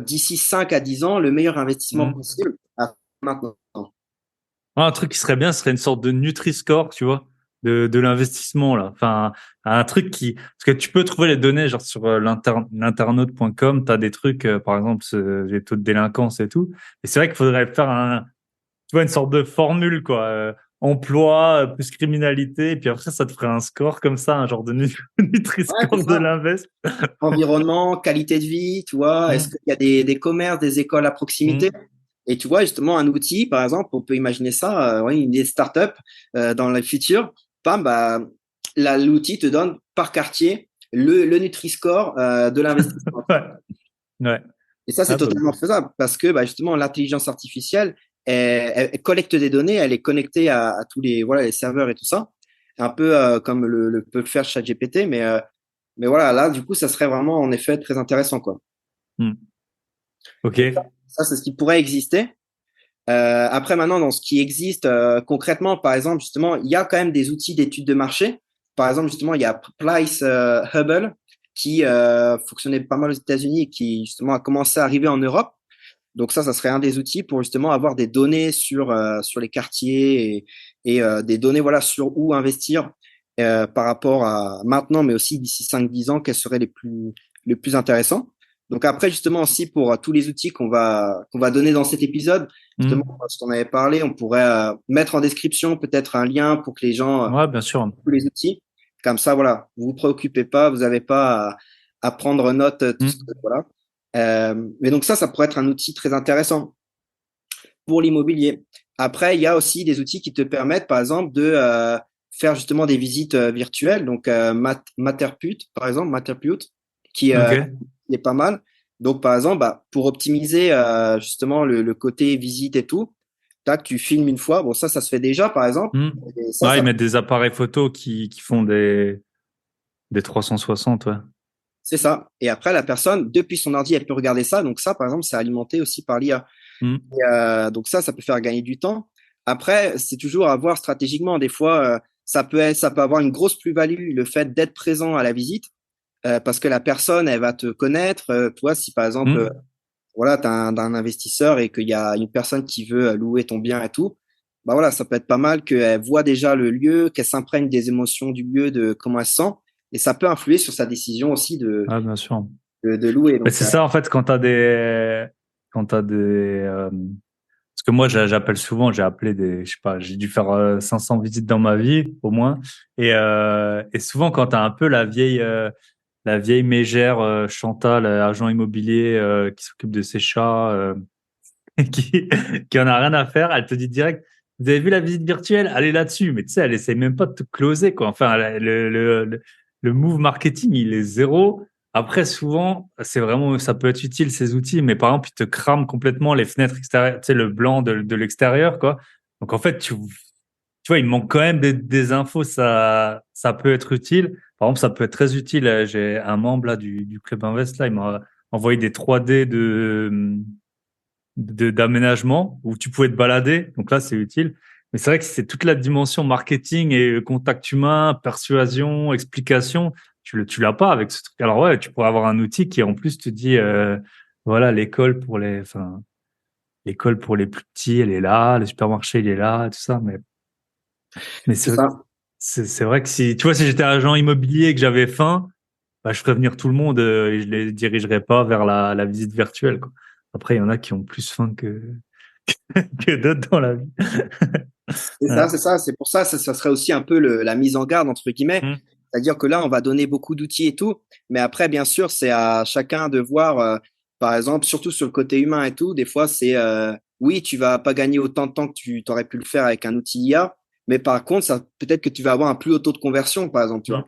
d'ici 5 à 10 ans le meilleur investissement Mhm. possible à maintenant. Ouais, un truc qui serait bien, ce serait une sorte de Nutri-Score, tu vois, de l'investissement, là. Enfin, un truc parce que tu peux trouver les données, genre sur l'internaute.com, tu as des trucs, par exemple, les taux de délinquance et tout. Et c'est vrai qu'il faudrait faire tu vois, une sorte de formule, quoi. emploi plus criminalité, et puis après ça te ferait un score comme ça, un genre de Ouais, c'est Nutri-Score de ça. l'invest. Environnement, qualité de vie, tu vois. Est-ce Mm, qu'il y a des commerces, des écoles à proximité? mm. Et tu vois, justement, un outil, par exemple, on peut imaginer ça, oui, des startups dans le futur. Bam, bah, l'outil te donne par quartier le Nutri-Score de l'investissement. Ouais, ouais. Et ça, c'est Ah bah, totalement faisable parce que bah, justement, l'intelligence artificielle, elle collecte des données, elle est connectée à tous les, voilà, les serveurs et tout ça. Un peu comme peut le faire ChatGPT, mais voilà, là, du coup, ça serait vraiment, en effet, très intéressant, quoi. mm. Ok. Donc, ça, c'est ce qui pourrait exister. Après, maintenant, dans ce qui existe concrètement, par exemple, justement, il y a quand même des outils d'études de marché. Par exemple, justement, il y a Price Hubble qui fonctionnait pas mal aux États-Unis et qui, justement, a commencé à arriver en Europe. Donc ça serait un des outils pour justement avoir des données sur les quartiers et des données voilà sur où investir par rapport à maintenant, mais aussi d'ici 5-10 ans, quels seraient les plus intéressants. Donc après justement aussi pour tous les outils qu'on va donner dans cet épisode, justement Mm. je t'en avais parlé, on pourrait mettre en description peut-être un lien pour que les gens Ouais, bien sûr. tous les outils. Comme ça, voilà, vous vous préoccupez pas, vous n'avez pas à prendre note tout ce que Mm. voilà. Mais donc ça pourrait être un outil très intéressant pour l'immobilier. Après, il y a aussi des outils qui te permettent, par exemple, de faire justement des visites virtuelles. Donc Matterput, par exemple, Matterput, qui Ok. est pas mal. Donc, par exemple, bah, pour optimiser justement le côté visite et tout, tac, tu filmes une fois. Bon, ça se fait déjà, par exemple. Mm. Et ça, Ouais, ils ça mettent des appareils photo qui font des 360, ouais. C'est ça. Et après, la personne, depuis son ordi, elle peut regarder ça. Donc ça, par exemple, c'est alimenté aussi par l'IA. Mm. Et, donc ça peut faire gagner du temps. Après, c'est toujours à voir stratégiquement. Des fois, ça peut avoir une grosse plus-value, le fait d'être présent à la visite, parce que la personne, elle va te connaître. Toi, si par exemple, Mm. voilà, tu as un investisseur et qu'il y a une personne qui veut louer ton bien et tout, bah voilà, ça peut être pas mal qu'elle voit déjà le lieu, qu'elle s'imprègne des émotions du lieu, de comment elle se sent. Et ça peut influer sur sa décision aussi de, Ouais, bien sûr. de, de louer. Mais Donc, c'est ça, en fait, quand t'as des, parce que moi, j'appelle souvent, j'ai appelé je sais pas, j'ai dû faire 500 visites dans ma vie, au moins. Et souvent, quand t'as un peu la vieille mégère, Chantal, agent immobilier, qui s'occupe de ses chats, qui en a rien à faire, elle te dit direct, vous avez vu la visite virtuelle? Allez là-dessus. Mais tu sais, elle essaie même pas de te closer, quoi. Enfin, le move marketing, il est zéro. Après, souvent, c'est vraiment, ça peut être utile, ces outils, mais par exemple, ils te crament complètement les fenêtres extérieures, tu sais, le blanc de l'extérieur, quoi. Donc, en fait, tu vois, il manque quand même des infos, ça peut être utile. Par exemple, ça peut être très utile. J'ai un membre, là, du Club Invest, là, il m'a envoyé des 3D d'aménagement où tu pouvais te balader. Donc là, c'est utile. Mais c'est vrai que c'est toute la dimension marketing et contact humain, persuasion, explication. Tu l'as pas avec ce truc. Alors ouais, tu pourrais avoir un outil qui en plus te dit, voilà, l'école pour les plus petits, elle est là, le supermarché, il est là, tout ça. Mais c'est ça. c'est vrai que si, tu vois, si j'étais agent immobilier et que j'avais faim, bah, je ferais venir tout le monde et je les dirigerais pas vers la visite virtuelle, quoi. Après, il y en a qui ont plus faim que d'autres dans la vie. C'est Ouais. ça, c'est ça. C'est pour ça, ça serait aussi un peu la mise en garde, entre guillemets. Mm. C'est-à-dire que là, on va donner beaucoup d'outils et tout. Mais après, bien sûr, c'est à chacun de voir, par exemple, surtout sur le côté humain et tout. Des fois, c'est, oui, tu vas pas gagner autant de temps que tu t'aurais pu le faire avec un outil IA. Mais par contre, ça, peut-être que tu vas avoir un plus haut taux de conversion, par exemple, tu Mm. vois.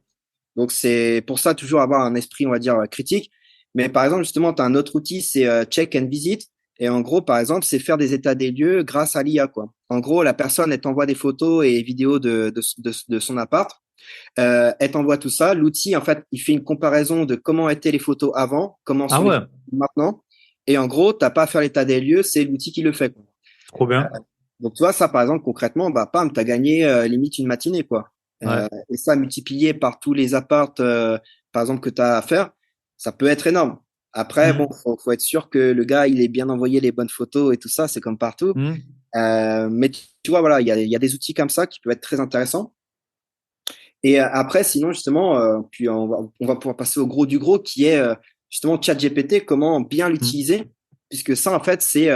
Donc, c'est pour ça, toujours avoir un esprit, on va dire, critique. Mais par exemple, justement, tu as un autre outil, c'est Check and Visit. Et en gros, par exemple, c'est faire des états des lieux grâce à l'IA, quoi. En gros, la personne, elle t'envoie des photos et vidéos de son appart. Elle t'envoie tout ça. L'outil, en fait, il fait une comparaison de comment étaient les photos avant, comment Ah sont les ouais, photos maintenant. Et en gros, t'as pas à faire l'état des lieux, c'est l'outil qui le fait, quoi. trop bien. Donc, tu vois, ça, par exemple, concrètement, bah, pam, t'as gagné limite une matinée, quoi. Ouais. Et ça, multiplié par tous les apparts, par exemple, que tu as à faire, ça peut être énorme. Après, bon, Mm. faut être sûr que le gars, il ait bien envoyé les bonnes photos et tout ça, c'est comme partout. Mm. Mais tu vois, voilà, il y a des outils comme ça qui peuvent être très intéressants. Et après, sinon, justement, puis on va pouvoir passer au gros du gros, qui est justement ChatGPT, comment bien Mm. l'utiliser, puisque ça, en fait, c'est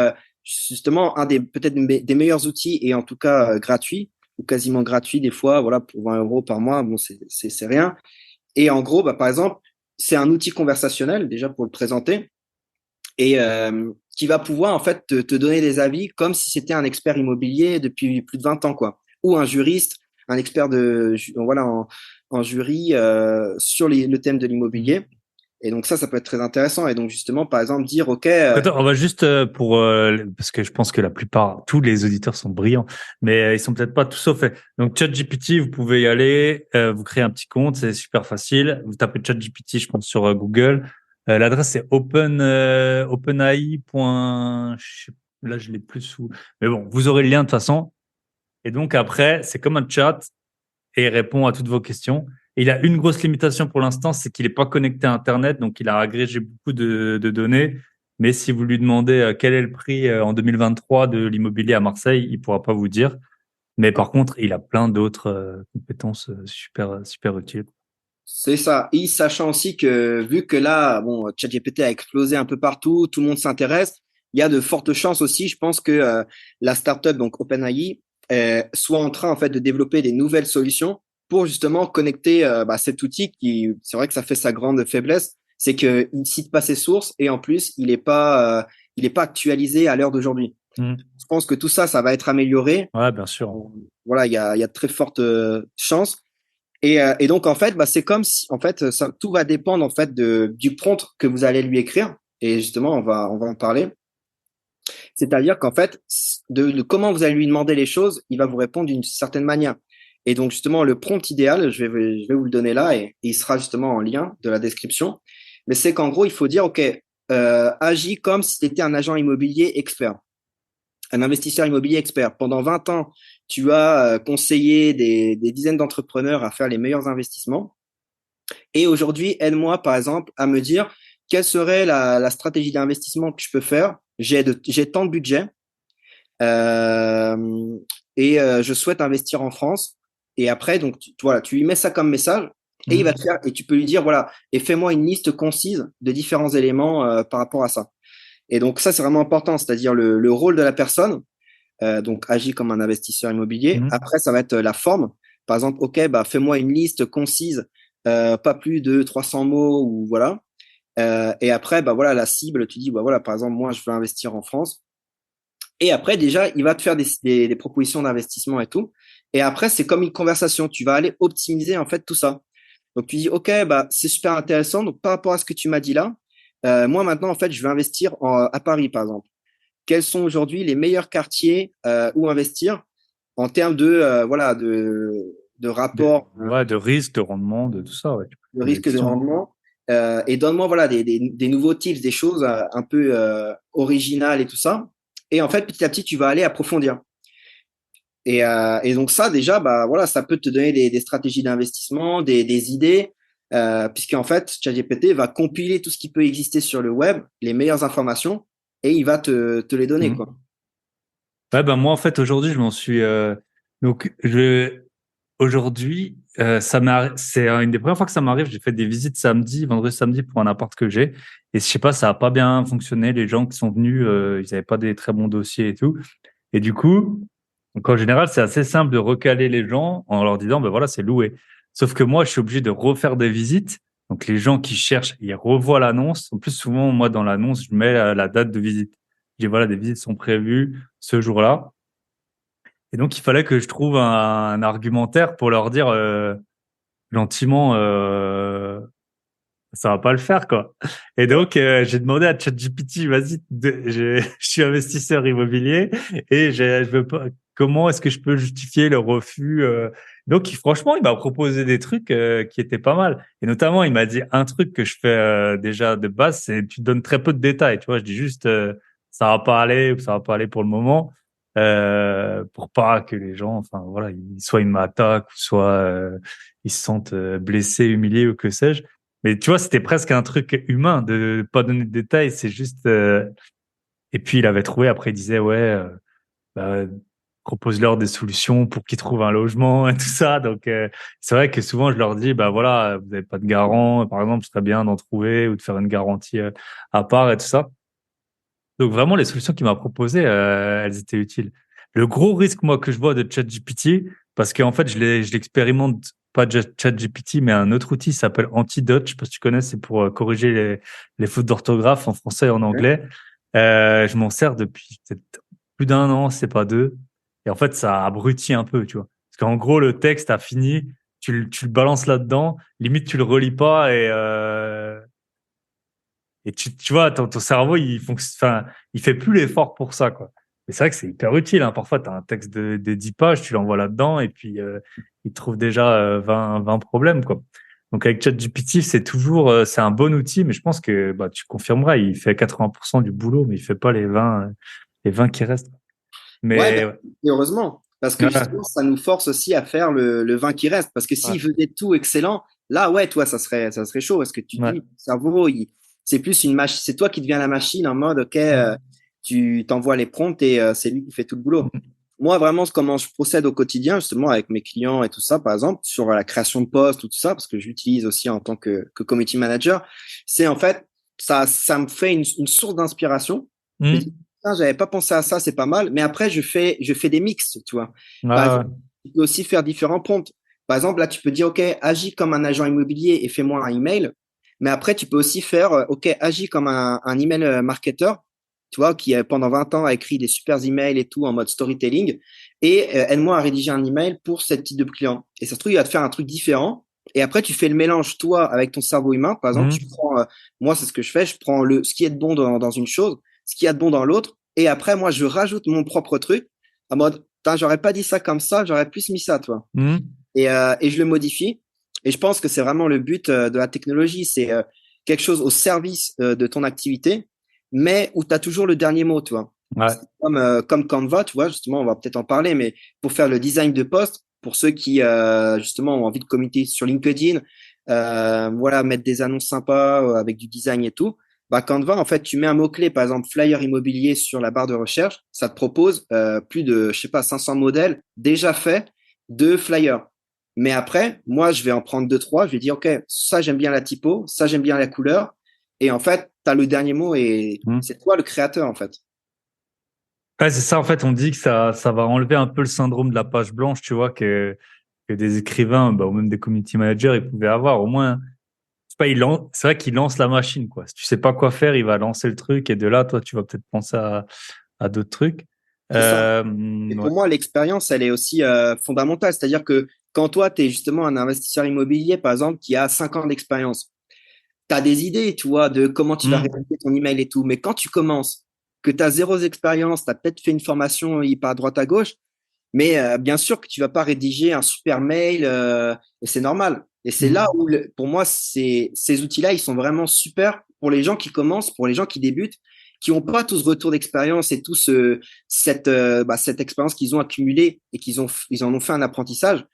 justement un des peut-être des meilleurs outils et en tout cas gratuits ou quasiment gratuit des fois, voilà, pour 20 euros par mois, bon, c'est rien. Et en gros, bah, par exemple, c'est un outil conversationnel, déjà pour le présenter, et qui va pouvoir en fait te donner des avis comme si c'était un expert immobilier depuis plus de 20 ans, quoi, ou un juriste, un expert voilà, en jury sur le thème de l'immobilier. Et donc ça peut être très intéressant. Et donc justement, par exemple, dire, OK, Attends, on va juste parce que je pense que la plupart, tous les auditeurs sont brillants, mais ils sont peut-être pas tous au fait. Donc ChatGPT, vous pouvez y aller, vous créez un petit compte, c'est super facile. Vous tapez ChatGPT, je pense sur Google. L'adresse c'est openai. Là, je l'ai plus sous. Mais bon, vous aurez le lien de toute façon. Et donc après, c'est comme un chat et il répond à toutes vos questions. Et il a une grosse limitation pour l'instant, c'est qu'il n'est pas connecté à Internet, donc il a agrégé beaucoup de données. Mais si vous lui demandez quel est le prix en 2023 de l'immobilier à Marseille, il pourra pas vous dire. Mais par contre, il a plein d'autres compétences super utiles. c'est ça. Et sachant aussi que vu que là, bon, ChatGPT a explosé un peu partout, tout le monde s'intéresse, il y a de fortes chances aussi, je pense que la startup, donc OpenAI, soit en train en fait de développer des nouvelles solutions pour justement connecter cet outil qui, c'est vrai que ça fait sa grande faiblesse, c'est que il cite pas ses sources et en plus il est pas actualisé à l'heure d'aujourd'hui. Mm. Je pense que tout ça, ça va être amélioré. Ouais, bien sûr. Voilà, il y a de très fortes chances. Et donc en fait, c'est comme si en fait ça, tout va dépendre en fait du prompt que vous allez lui écrire. Et justement, on va en parler. C'est-à-dire qu'en fait, de comment vous allez lui demander les choses, il va vous répondre d'une certaine manière. Et donc justement, le prompt idéal, je vais vous le donner là et il sera justement en lien de la description. Mais c'est qu'en gros, il faut dire, OK, agis comme si tu étais un agent immobilier expert, un investisseur immobilier expert. Pendant 20 ans, tu as conseillé des dizaines d'entrepreneurs à faire les meilleurs investissements. Et aujourd'hui, aide-moi, par exemple, à me dire quelle serait la stratégie d'investissement que je peux faire. J'ai tant de budget euh, et je souhaite investir en France. Et après, donc, voilà, tu lui mets ça comme message et il va te faire, et tu peux lui dire, voilà, et fais-moi une liste concise de différents éléments par rapport à ça. Et donc, ça, c'est vraiment important, c'est-à-dire le rôle de la personne, donc agit comme un investisseur immobilier. Mhm. Après, ça va être la forme. Par exemple, OK, fais-moi une liste concise, pas plus de 300 mots ou voilà. Et après, voilà, la cible, tu dis, voilà, par exemple, moi, je veux investir en France. Et après, déjà, il va te faire des propositions d'investissement et tout. Et après, c'est comme une conversation. Tu vas aller optimiser, en fait, tout ça. Donc, tu dis, OK, c'est super intéressant. Donc, par rapport à ce que tu m'as dit là, moi, maintenant, en fait, je vais investir à Paris, par exemple. Quels sont aujourd'hui les meilleurs quartiers où investir en termes voilà, de rapport, Ouais, de risque, de rendement, de tout ça. Ouais. Tu peux de poser des risque de questions. rendement. Et donne-moi voilà, des nouveaux tips, des choses un peu originales et tout ça. Et en fait, petit à petit, tu vas aller approfondir. Et donc ça, déjà, voilà, ça peut te donner des stratégies d'investissement, des idées, puisqu'en fait, ChatGPT va compiler tout ce qui peut exister sur le web, les meilleures informations, et il va te les donner, quoi. Mhm. Ouais, ben moi en fait aujourd'hui je m'en suis donc je aujourd'hui c'est une des premières fois que ça m'arrive. J'ai fait des visites vendredi samedi pour un appart que j'ai et je sais pas, ça a pas bien fonctionné. Les gens qui sont venus ils avaient pas des très bons dossiers et tout, et du coup donc en général c'est assez simple de recaler les gens en leur disant ben voilà, c'est loué. Sauf que moi je suis obligé de refaire des visites, donc les gens qui cherchent ils revoient l'annonce. En plus souvent moi dans l'annonce je mets la date de visite. Je dis voilà, des visites sont prévues ce jour-là. Et donc, il fallait que je trouve un argumentaire pour leur dire gentiment, ça va pas le faire, quoi. Et donc, j'ai demandé à ChatGPT, vas-y, je suis investisseur immobilier et je veux pas, comment est-ce que je peux justifier le refus Donc, franchement, il m'a proposé des trucs qui étaient pas mal. Et notamment, il m'a dit un truc que je fais déjà de base, c'est tu donnes très peu de détails. Tu vois, je dis juste ça va pas aller ou ça va pas aller pour le moment, pour pas que les gens, enfin voilà, soit ils m'attaquent, soit ils se sentent blessés, humiliés ou que sais-je. Mais tu vois, c'était presque un truc humain de pas donner de détails. C'est juste. Et puis il avait trouvé. Après, il disait ouais, bah, propose-leur des solutions pour qu'ils trouvent un logement et tout ça. Donc c'est vrai que souvent je leur dis bah voilà, vous n'avez pas de garant. Par exemple, ce serait bien d'en trouver ou de faire une garantie à part et tout ça. Donc vraiment, les solutions qu'il m'a proposées, elles étaient utiles. Le gros risque moi que je vois de ChatGPT, parce qu'en fait, je l'expérimente pas ChatGPT, mais un autre outil s'appelle Antidote. Je sais pas si tu connais, c'est pour corriger les fautes d'orthographe en français et en Ouais. anglais. Je m'en sers depuis peut-être plus d'un an, c'est pas deux. Et en fait, ça abrutit un peu, tu vois. Parce qu'en gros, le texte a fini, tu le balances là-dedans, limite tu le relis pas et tu vois, ton cerveau, enfin, il fait plus l'effort pour ça, quoi. Et c'est vrai que c'est hyper utile, hein. Parfois, tu as un texte de 10 pages, tu l'envoies là-dedans et puis il trouve déjà 20 problèmes, quoi. Donc avec ChatGPT, c'est un bon outil, mais je pense que bah, tu confirmeras, il fait 80% du boulot, mais il fait pas les 20 qui restent. Ouais, Mais et heureusement, parce que ouais, justement, ça nous force aussi à faire le 20 qui reste. Parce que ouais, s'il faisait tout excellent, là, ouais, toi, ça serait chaud. Parce que tu te ouais, dis, ton cerveau, c'est plus une machine, c'est toi qui deviens la machine en mode, OK, ouais. tu t'envoies les prompts et c'est lui qui fait tout le boulot. Moi, vraiment, comment je procède au quotidien, justement, avec mes clients et tout ça, par exemple, sur la création de postes ou tout ça, parce que j'utilise aussi en tant que community manager, c'est en fait, ça me fait une source d'inspiration. Je me dis, Hmm. ah, j'avais pas pensé à ça, c'est pas mal. Mais après, je fais des mix, tu vois. Ouais, Par ouais. exemple, tu peux aussi faire différents prompts. Par exemple, là, tu peux dire, OK, agis comme un agent immobilier et fais-moi un email. Mais après, tu peux aussi faire, OK, agis comme un email marketeur, tu vois, qui pendant 20 ans a écrit des super emails et tout en mode storytelling. Et aide-moi à rédiger un email pour ce type de client. Et ça se trouve, il va te faire un truc différent. Et après, tu fais le mélange, toi, avec ton cerveau humain. Par exemple, tu Hmm. prends, moi, c'est ce que je fais, je prends ce qui est de bon dans une chose, ce qu'il y a de bon dans l'autre. Et après, moi, je rajoute mon propre truc en mode, j'aurais pas dit ça comme ça, j'aurais plus mis ça, toi. Hmm. Et je le modifie. Et je pense que c'est vraiment le but de la technologie, c'est quelque chose au service de ton activité, mais où tu as toujours le dernier mot, tu vois. Ouais. C'est comme Canva, tu vois, justement, on va peut-être en parler, mais pour faire le design de poste, pour ceux qui, justement, ont envie de communiquer sur LinkedIn, voilà, mettre des annonces sympas avec du design et tout, bah, Canva, en fait, tu mets un mot-clé, par exemple, flyer immobilier sur la barre de recherche, ça te propose plus de, je sais pas, 500 modèles déjà faits de flyers. Mais après, moi, je vais en prendre deux, trois. Je vais dire, OK, ça, j'aime bien la typo, ça, j'aime bien la couleur. Et en fait, tu as le dernier mot et Hmm. c'est toi le créateur, en fait. Ouais, c'est ça, en fait, on dit que ça va enlever un peu le syndrome de la page blanche, tu vois, que des écrivains, bah, ou même des community managers, ils pouvaient avoir. Au moins, c'est pas, c'est vrai qu'il lance la machine, quoi. Si tu sais pas quoi faire, il va lancer le truc et de là, toi, tu vas peut-être penser à d'autres trucs. C'est ça. Et Ouais. pour moi, l'expérience, elle est aussi fondamentale. C'est-à-dire que quand toi, tu es justement un investisseur immobilier, par exemple, qui a 5 ans d'expérience, tu as des idées, tu vois, de comment tu vas Hmm. rédiger ton email et tout. Mais quand tu commences, que tu as zéro expérience, tu as peut-être fait une formation par droite à gauche, mais bien sûr que tu vas pas rédiger un super mail, et c'est normal. Et c'est là Hmm. où, pour moi, ces outils-là, ils sont vraiment super pour les gens qui commencent, pour les gens qui débutent, qui n'ont pas tout ce retour d'expérience et tout cette expérience qu'ils ont accumulée et ils en ont fait un apprentissage.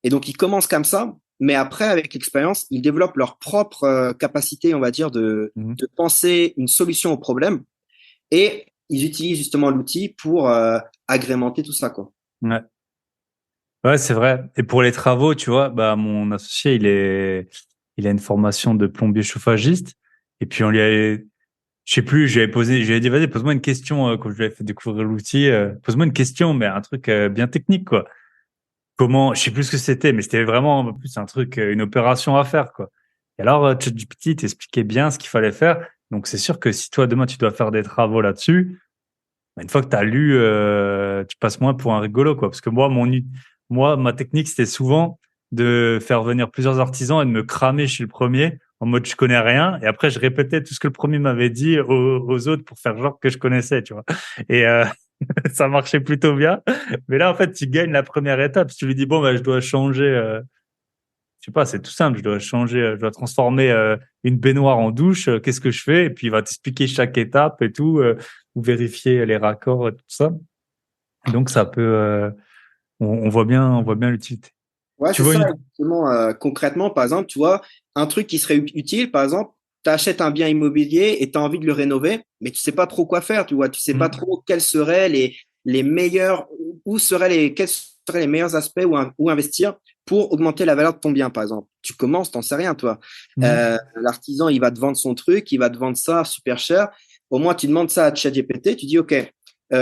Et donc, ils commencent comme ça, mais après, avec l'expérience, ils développent leur propre capacité, on va dire, Hmm. de penser une solution au problème et ils utilisent justement l'outil pour agrémenter tout ça, quoi. Ouais. Ouais, c'est vrai. Et pour les travaux, tu vois, bah, mon associé, il a une formation de plombier chauffagiste. Et puis, je sais plus, j'avais dit, vas-y, pose-moi une question, quand je lui avais fait découvrir l'outil, pose-moi une question, mais un truc, bien technique, quoi. Je sais plus ce que c'était, mais c'était vraiment, en plus, un truc, une opération à faire, quoi. Et alors, ChatGPT t'expliquait bien ce qu'il fallait faire. Donc, c'est sûr que si toi, demain, tu dois faire des travaux là-dessus, bah, une fois que tu as lu, tu passes moins pour un rigolo, quoi. Parce que moi, ma technique, c'était souvent de faire venir plusieurs artisans et de me cramer chez le premier en mode je connais rien. Et après, je répétais tout ce que le premier m'avait dit aux autres pour faire genre que je connaissais, tu vois. Et ça marchait plutôt bien. Mais là, en fait, tu gagnes la première étape. Si tu lui dis, bon, bah, je dois changer, je sais pas, c'est tout simple. Je dois changer, je dois transformer une baignoire en douche. Qu'est-ce que je fais? Et puis, il va t'expliquer chaque étape et tout, ou vérifier les raccords et tout ça. Donc, ça peut, on voit bien l'utilité. Ouais, Tu c'est vois ça, une, exactement. Concrètement, par exemple, tu vois, un truc qui serait utile, par exemple, tu achètes un bien immobilier et tu as envie de le rénover, mais tu sais pas trop quoi faire, tu vois, tu sais pas Hmm. trop quels seraient les meilleurs, quels seraient les meilleurs aspects où investir pour augmenter la valeur de ton bien, par exemple. Tu commences, t'en sais rien, toi. Hmm. L'artisan, il va te vendre son truc, il va te vendre ça super cher. Au moins, tu demandes ça à ChatGPT, tu dis, OK, tu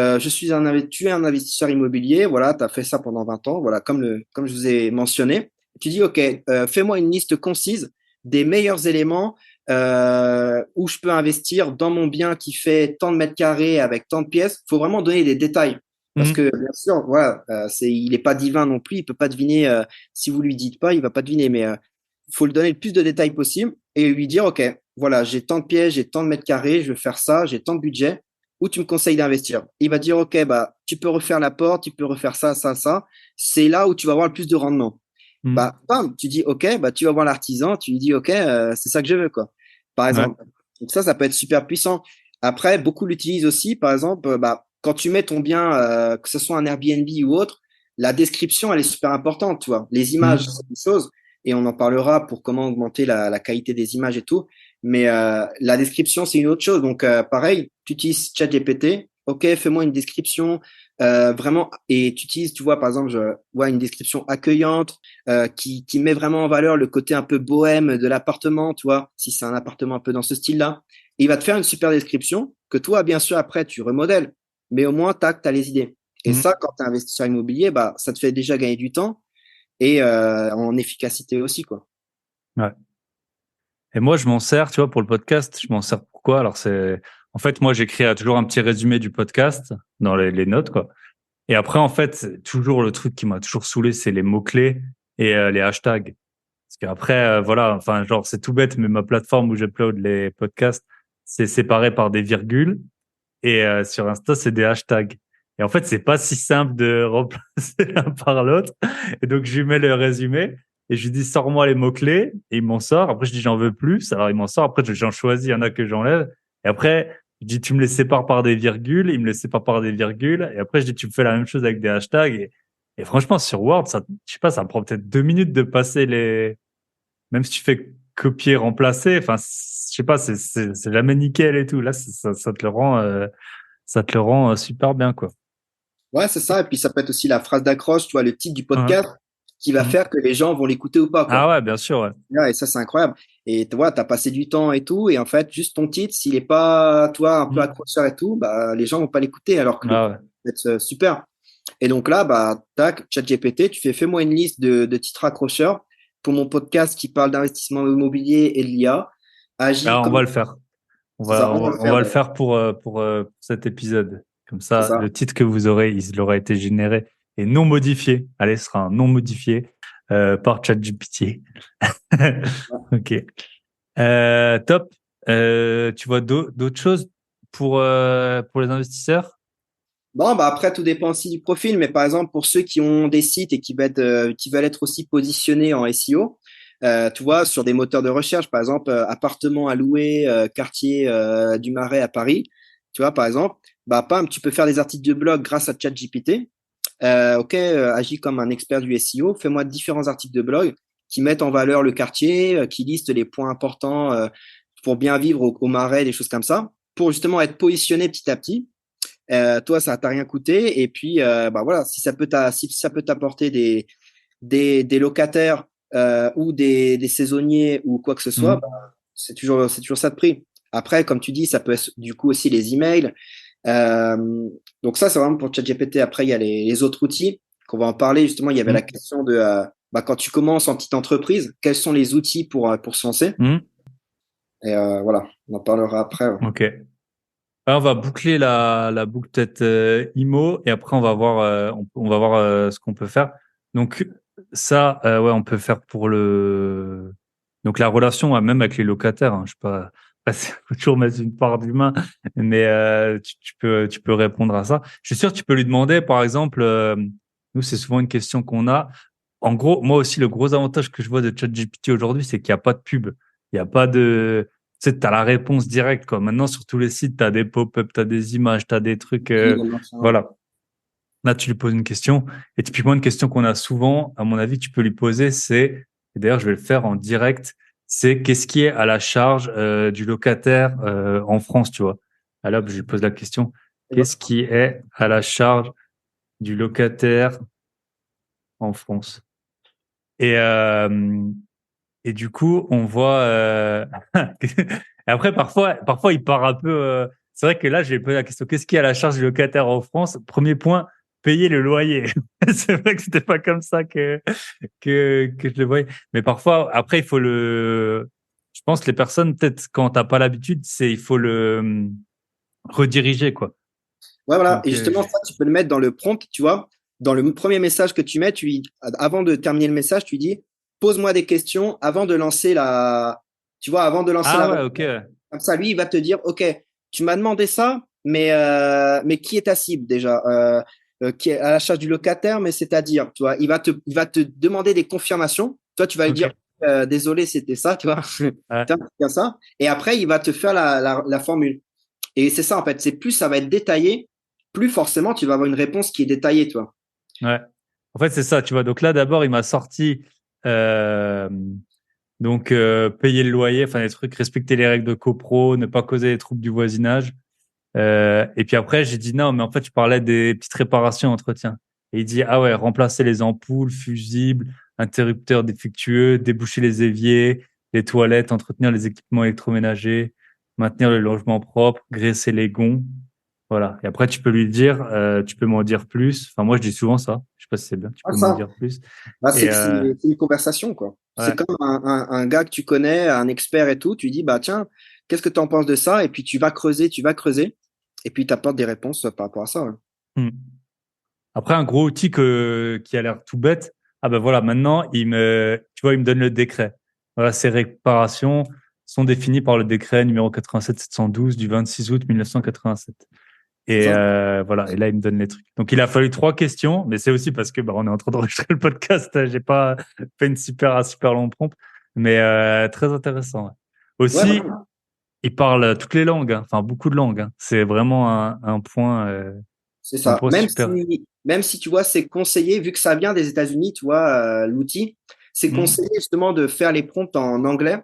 es un investisseur immobilier, voilà, tu as fait ça pendant 20 ans, voilà, comme je vous ai mentionné. Tu dis, OK, fais-moi une liste concise des meilleurs éléments où je peux investir dans mon bien qui fait tant de mètres carrés avec tant de pièces. Il faut vraiment donner des détails. Parce Mhm. que, bien sûr, voilà, il n'est pas divin non plus, il peut pas deviner, si vous lui dites pas, il va pas deviner, mais il faut lui donner le plus de détails possible et lui dire, OK, voilà, j'ai tant de pièces, j'ai tant de mètres carrés, je veux faire ça, j'ai tant de budget où tu me conseilles d'investir. Il va dire, OK, bah, tu peux refaire la porte, tu peux refaire ça, ça, ça. C'est là où tu vas avoir le plus de rendement. Mhm. Bah, bam, tu dis, OK, bah, tu vas voir l'artisan, tu lui dis, OK, c'est ça que je veux, quoi. Par Ouais. exemple. Donc ça peut être super puissant. Après, beaucoup l'utilisent aussi, par exemple, bah, quand tu mets ton bien, que ce soit un Airbnb ou autre, la description, elle est super importante, tu vois. Les images, Mhm. c'est une chose, et on en parlera pour comment augmenter la qualité des images et tout. Mais la description, c'est une autre chose. Donc, pareil, tu utilises ChatGPT. OK, fais-moi une description vraiment. Et tu utilises, tu vois, par exemple, une description accueillante qui met vraiment en valeur le côté un peu bohème de l'appartement, tu vois, si c'est un appartement un peu dans ce style-là. Et il va te faire une super description que toi, bien sûr, après, tu remodèles. Mais au moins, tac, tu as les idées. Et Mhm. ça, quand tu es investisseur immobilier, bah, ça te fait déjà gagner du temps et en efficacité aussi, quoi. Ouais. Et moi, je m'en sers, tu vois, pour le podcast. Je m'en sers pourquoi? Alors, en fait, moi, j'écris toujours un petit résumé du podcast dans les notes, quoi. Et après, en fait, toujours le truc qui m'a toujours saoulé, c'est les mots-clés et les hashtags. Parce qu'après, voilà, enfin, genre, c'est tout bête, mais ma plateforme où j'upload les podcasts, c'est séparé par des virgules. Et sur Insta, c'est des hashtags. Et en fait, c'est pas si simple de remplacer l'un par l'autre. Et donc, je lui mets le résumé et je lui dis, sors-moi les mots-clés. Et il m'en sort. Après, je dis, j'en veux plus. Alors, il m'en sort. Après, j'en choisis. Il y en a que j'enlève. Et après, je dis, tu me les sépares par des virgules. Il me les sépare par des virgules. Et après, je dis, tu me fais la même chose avec des hashtags. Et franchement, sur Word, ça, je sais pas, ça me prend peut-être 2 minutes de passer même si tu fais copier, remplacer. Enfin, je sais pas, c'est jamais nickel et tout. Là, ça te le rend, super bien, quoi. Ouais, c'est ça. Et puis, ça peut être aussi la phrase d'accroche, tu vois, le titre du Hein. podcast qui va Mhm. faire que les gens vont l'écouter ou pas, Ah quoi. ouais, bien sûr, ouais. Ouais, et ça, c'est incroyable. Et tu vois, tu as passé du temps et tout. Et en fait, juste ton titre, s'il est pas, toi, un peu Mhm. accrocheur et tout, bah, les gens vont pas l'écouter alors que le Ah contenu ouais. va être super. Et donc là, bah, tac, ChatGPT, tu fais-moi une liste de titres accrocheurs pour mon podcast qui parle d'investissement immobilier et de l'IA. Agis Ah, on comme, va le faire. On c'est ça, va, on on va va, le on faire va le d'ailleurs. faire pour cet épisode. Comme C'est ça, ça. le titre que vous aurez, il aura été généré et non modifié. Allez, ce sera un non modifié par ChatGPT. Ok. Top. Tu vois d'autres choses pour les investisseurs? Bon, bah après, tout dépend aussi du profil, mais par exemple, pour ceux qui ont des sites et qui veulent être aussi positionnés en SEO, tu vois, sur des moteurs de recherche, par exemple, appartement à louer, quartier du Marais à Paris, tu vois, par exemple, bah, pam, tu peux faire des articles de blog grâce à ChatGPT. OK, agis comme un expert du SEO, fais-moi différents articles de blog qui mettent en valeur le quartier, qui listent les points importants pour bien vivre au Marais, des choses comme ça, pour justement être positionné petit à petit. Toi, ça t'a rien coûté. Et puis, bah voilà, si ça peut t'apporter des locataires ou des saisonniers ou quoi que ce soit, bah, Mhm. c'est toujours ça de prix. Après, comme tu dis, ça peut être du coup aussi les emails. Euh, donc ça, c'est vraiment pour ChatGPT. Après, il y a les autres outils qu'on va en parler. Justement, il y avait la Mhm. question de bah, quand tu commences en petite entreprise, quels sont les outils pour se lancer? Mhm. Et voilà, on en parlera après. Ouais. Ok. Alors, on va boucler la boucle peut-être IMO et après on va voir ce qu'on peut faire. Donc ça, ouais, on peut faire pour donc la relation ouais, même avec les locataires. Hein, je sais pas, après, faut toujours mettre une part d'humain, mais tu peux répondre à ça. Je suis sûr que tu peux lui demander, par exemple, nous c'est souvent une question qu'on a. En gros, moi aussi le gros avantage que je vois de ChatGPT aujourd'hui, c'est qu'il n'y a pas de pub, il n'y a pas de tu sais, t'as la réponse directe, quoi. Maintenant, sur tous les sites, t'as des pop-up, t'as des images, t'as des trucs, Ouais. voilà. Là, tu lui poses une question. Et typiquement, une question qu'on a souvent, à mon avis, tu peux lui poser, et d'ailleurs, je vais le faire en direct, c'est qu'est-ce qui est à la charge, du locataire, en France, tu vois. Alors, je lui pose la question, qu'est-ce qui est à la charge du locataire en France? Et, euh, Et du coup, on voit. Et après, parfois, il part un peu. c'est vrai que là, je vais poser la question, qu'est-ce qui est à la charge du locataire en France? Premier point, payer le loyer. C'est vrai que c'était pas comme ça que je le voyais. Mais parfois, après, il faut je pense que les personnes, peut-être, quand t'as pas l'habitude, il faut le rediriger, quoi. Ouais, voilà. Donc, Et justement, ça, tu peux le mettre dans le prompt, tu vois. Dans le premier message que tu mets, avant de terminer le message, tu dis, pose-moi des questions avant de lancer tu vois, avant de lancer ah la ouais, réponse. ok. Comme ça, lui, il va te dire, OK, tu m'as demandé ça, mais qui est ta cible déjà? Qui est à la charge du locataire, mais c'est-à-dire, tu vois, il va te demander des confirmations. Toi, tu vas lui Ok. dire, désolé, c'était ça, tu vois. Ouais. Tiens, c'est ça. Et après, il va te faire la formule. Et c'est ça, en fait. C'est plus ça va être détaillé, plus forcément tu vas avoir une réponse qui est détaillée, toi. Ouais. En fait, c'est ça, tu vois. Donc là, d'abord, il m'a sorti euh, payer le loyer, enfin des trucs, respecter les règles de copro, ne pas causer les troubles du voisinage. Et puis après, j'ai dit non, mais en fait, je parlais des petites réparations, entretien. Et il dit ah ouais, remplacer les ampoules, fusibles, interrupteurs défectueux, déboucher les éviers, les toilettes, entretenir les équipements électroménagers, maintenir le logement propre, graisser les gonds. Voilà. Et après, tu peux lui dire, tu peux m'en dire plus. Enfin, moi, je dis souvent ça. Je sais pas si c'est bien. Tu Ah, peux m'en ça, dire plus. bah, Et c'est une conversation, quoi. C'est ouais, comme un gars que tu connais, un expert et tout. Tu dis, bah, tiens, qu'est-ce que tu en penses de ça? Et puis tu vas creuser, et puis tu apportes des réponses par rapport à ça. Ouais. hmm. Après, un gros outil qui a l'air tout bête. Ah ben voilà, maintenant, tu vois, il me donne le décret. Voilà, ces réparations sont définies par le décret numéro 87-712 du 26 août 1987. C'est Et ça? voilà, et là, il me donne les trucs. Donc, il a fallu 3 questions, mais c'est aussi parce que bah, on est en train d'enregistrer le podcast. J'ai pas fait un super long prompt, mais très intéressant. Ouais. Ouais, Aussi, voilà. il parle toutes les langues, hein. Enfin beaucoup de langues, hein. C'est vraiment C'est un ça. point super. Même si tu vois, c'est conseillé, vu que ça vient des États-Unis, tu vois, l'outil, c'est Hmm. conseillé justement de faire les prompts en anglais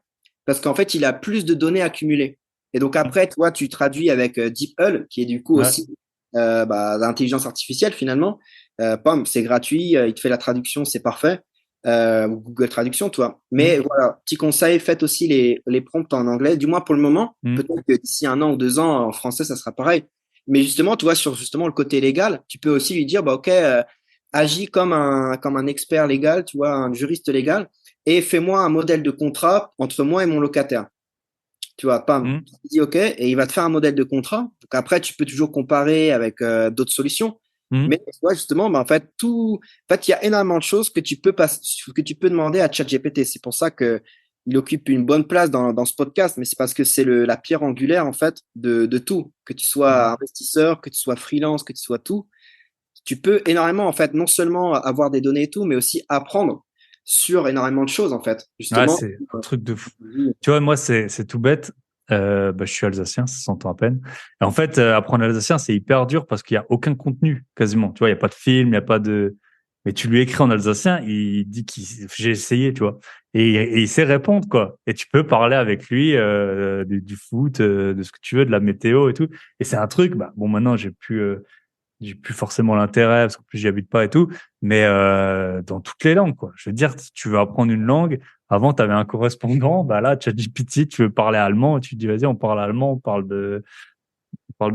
parce qu'en fait, il a plus de données accumulées. Et donc après, toi, tu traduis avec DeepL, qui est du coup Ouais. aussi l'intelligence artificielle finalement. Pam, c'est gratuit, il te fait la traduction, c'est parfait. Google Traduction, toi. Mais Hmm. voilà, petit conseil, faites aussi les prompts en anglais, du moins pour le moment. Hmm. Peut-être que d'ici 1 an ou 2 ans, en français, ça sera pareil. Mais justement, tu vois, sur justement le côté légal, tu peux aussi lui dire, bah, OK, agis comme un expert légal, tu vois, un juriste légal, et fais-moi un modèle de contrat entre moi et mon locataire. Tu vois, pam, Hmm. tu dis OK, et il va te faire un modèle de contrat. Donc après, tu peux toujours comparer avec d'autres solutions. Hmm. Mais tu vois, justement, bah, en fait, il y a énormément de choses que tu peux demander à ChatGPT. C'est pour ça que il occupe une bonne place dans ce podcast, mais c'est parce que c'est la pierre angulaire, en fait, de tout. Que tu Hmm. sois investisseur, que tu sois freelance, que tu sois tout. Tu peux énormément, en fait, non seulement avoir des données et tout, mais aussi apprendre sur énormément de choses, en fait. Ouais, Justement. c'est un truc de fou. Tu vois, moi, c'est tout bête. Bah, je suis alsacien, ça s'entend à peine. Et en fait, apprendre l'alsacien, c'est hyper dur parce qu'il y a aucun contenu, quasiment. Tu vois, il y a pas de film, il y a pas de. Mais tu lui écris en alsacien, il dit j'ai essayé, tu vois. Et il sait répondre, quoi. Et tu peux parler avec lui du foot, de ce que tu veux, de la météo et tout. Et c'est un truc, bah, bon, maintenant, j'ai plus forcément l'intérêt parce qu'en plus j'y habite pas et tout, mais dans toutes les langues, quoi. Je veux dire, si tu veux apprendre une langue, avant tu avais un correspondant, bah là ChatGPT, tu veux parler allemand, tu te dis vas-y on parle allemand, on parle de